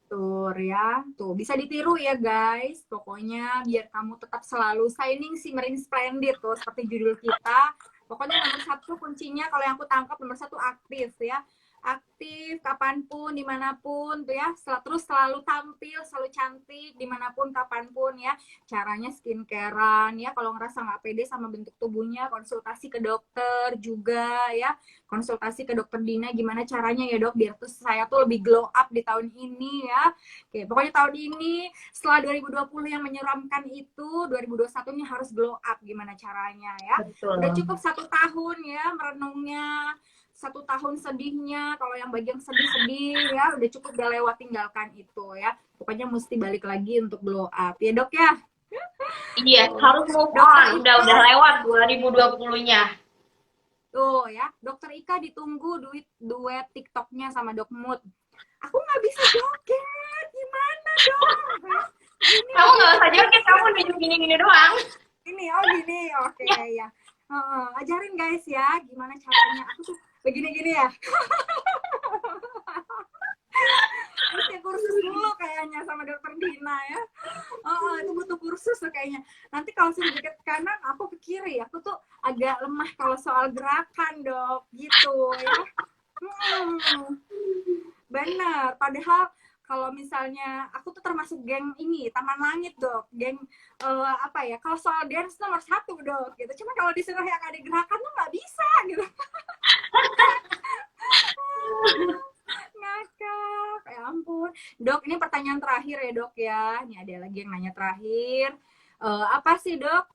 diatur ya. Tuh, bisa ditiru ya guys. Pokoknya biar kamu tetap selalu shining simmering splendid tuh seperti judul kita. Pokoknya nomor satu kuncinya kalau yang aku tangkap nomor satu aktif ya. Aktif kapanpun dimanapun tuh ya, terus selalu tampil selalu cantik dimanapun kapanpun ya. Caranya skincarean ya, kalau ngerasa nggak pede sama bentuk tubuhnya konsultasi ke dokter juga ya, konsultasi ke dokter Dina gimana caranya ya dok biar tuh saya tuh lebih glow up di tahun ini ya. Oke, pokoknya tahun ini setelah 2020 yang menyeramkan itu 2021 nya harus glow up gimana caranya ya. Udah Betul. cukup 1 tahun ya merenungnya, 1 tahun sedihnya, kalau yang bagian sedih-sedih ya udah cukup, udah lewat, tinggalkan itu ya. Pokoknya mesti balik lagi untuk glow up ya dok ya. Iya, Tuh. harus move Dokter on. Ika, Udah lewat 2020-nya. tuh ya, dokter Ika ditunggu duet TikToknya sama Dok Mood. Aku nggak bisa joget, gimana dong? Gini Kamu aku nggak usah joget. joget, kamu nunjuk gini-gini doang. Ini oh gini, oke ya. Ajarin guys ya, gimana caranya. Aku tuh begini-gini ya. Mesti kursus dulu kayaknya sama dokter Dina ya. Itu butuh kursus tuh kayaknya. Nanti kalau sudah deket kanan, aku ke kiri. Aku tuh agak lemah kalau soal gerakan dok, gitu ya. Bener. Padahal kalau misalnya aku tuh termasuk geng ini Taman Langit dok, geng apa ya? Kalau soal dance nomor 1 dok, gitu. Cuma kalau disuruh yang ada gerakan tuh nggak bisa gitu. Ngakak, ya ampun. Dok, ini pertanyaan terakhir ya dok ya. Ini ada lagi yang nanya terakhir. Apa sih dok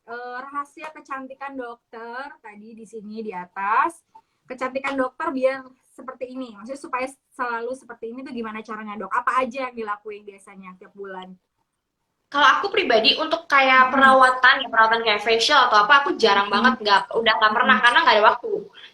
rahasia kecantikan dokter tadi di sini di atas? Kecantikan dokter biar seperti ini. Maksudnya supaya selalu seperti ini tuh gimana caranya dok? Apa aja yang dilakuin biasanya tiap bulan? Kalau aku pribadi untuk kayak perawatan, ya perawatan kayak facial atau apa, aku jarang banget udah nggak pernah karena nggak ada waktu.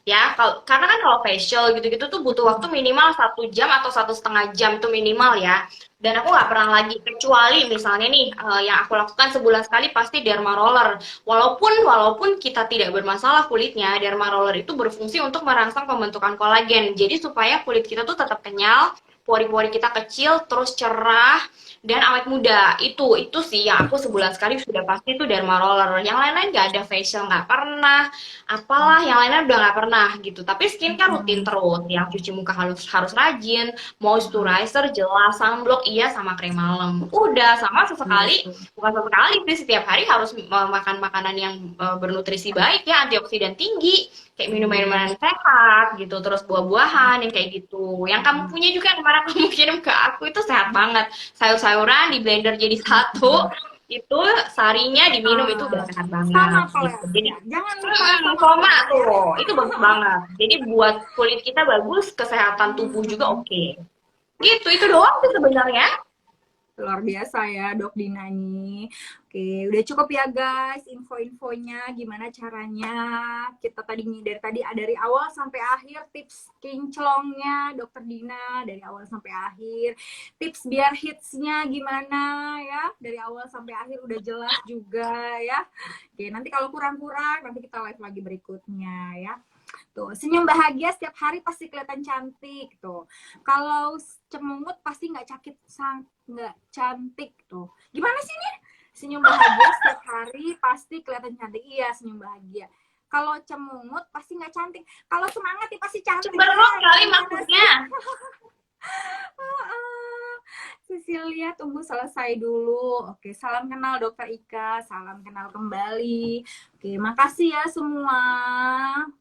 Ya, karena kan kalau facial gitu-gitu tuh butuh waktu minimal 1 jam atau 1,5 jam tuh minimal ya. Dan aku nggak pernah lagi kecuali misalnya nih yang aku lakukan sebulan sekali pasti derma roller. Walaupun kita tidak bermasalah kulitnya, derma roller itu berfungsi untuk merangsang pembentukan kolagen. Jadi supaya kulit kita tuh tetap kenyal, pori-pori kita kecil, terus cerah, dan awet muda. Itu sih yang aku sebulan sekali sudah pasti itu derma roller. Yang lain-lain nggak ada facial, nggak pernah. Apalah, yang lainnya udah nggak pernah gitu. Tapi skincare rutin terus. Yang cuci muka harus harus rajin, moisturizer jelas, sunblock iya sama krem malam. Udah sama sesekali, Gitu. bukan sesekali sih, setiap hari harus makan makanan yang bernutrisi baik ya, antioksidan tinggi, kayak minum minuman sehat gitu, terus buah-buahan yang kayak gitu. Yang kamu punya juga yang kemarin kamu kirim ke aku itu sehat banget. Sayur-sayuran di blender jadi satu, itu sarinya diminum itu udah sehat banget Sama gitu. kelas Jadi ya. Jangan lupa sama koma kelas ya. tuh, itu bagus banget. Jadi buat kulit kita bagus, kesehatan tubuh juga oke. Gitu, itu doang sih sebenarnya. Luar biasa ya Dok Dina nih. Oke, udah cukup ya guys info-infonya gimana caranya. Kita tadi dari tadi dari awal sampai akhir tips kinclongnya Dokter Dina dari awal sampai akhir. Tips biar hitsnya gimana ya dari awal sampai akhir udah jelas juga ya. Oke, nanti kalau kurang-kurang nanti kita live lagi berikutnya ya. Tuh, senyum bahagia setiap hari pasti kelihatan cantik tuh. Kalau cemungut pasti nggak cantik tuh. Gimana sih nih? Senyum bahagia setiap hari pasti kelihatan cantik. Iya, senyum bahagia. Kalau cemungut pasti nggak cantik. Kalau semangat ya pasti cantik. Cemberut kali Gimana maksudnya. Cecilia, tunggu selesai dulu. Oke, salam kenal Dokter Ika, salam kenal kembali. Oke, makasih ya semua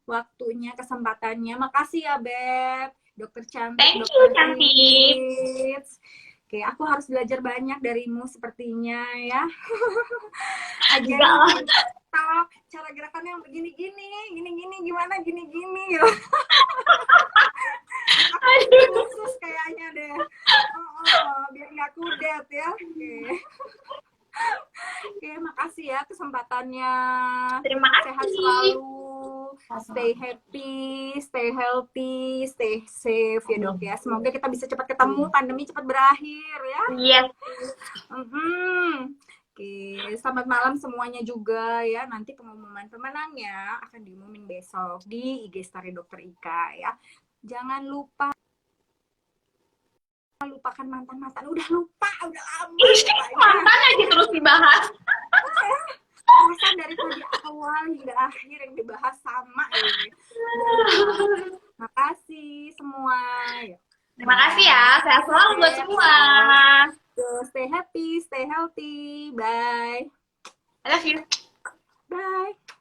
waktunya, kesempatannya. Makasih ya Beb, Dokter cantik, Thank you, Dokter cantik. hits. Oke, aku harus belajar banyak darimu sepertinya ya. Enggak Ajarin lah. TikTok, cara gerakannya yang begini-gini, gini-gini, gimana gini-gini gitu. Aduh. Khusus kayaknya deh. Biar nggak kudet ya. Oke, makasih ya kesempatannya. Terima Sehat kasih. selalu. Stay happy, stay healthy, stay safe ya Dok ya. Semoga kita bisa cepat ketemu, pandemi cepat berakhir ya. Yes. Oke, selamat malam semuanya juga ya. Nanti pengumuman pemenangnya akan diumumin besok di IG Story Dokter Ika ya. Jangan lupakan mantan-mantan. Udah lupa, udah lama. Mantan aja terus dibahas. Perasaan dari tadi awal hingga akhir yang dibahas sama ini. Makasih semua. Terima kasih ya. Sehat selalu buat semua. Stay happy, stay healthy. Bye. I love you. Bye.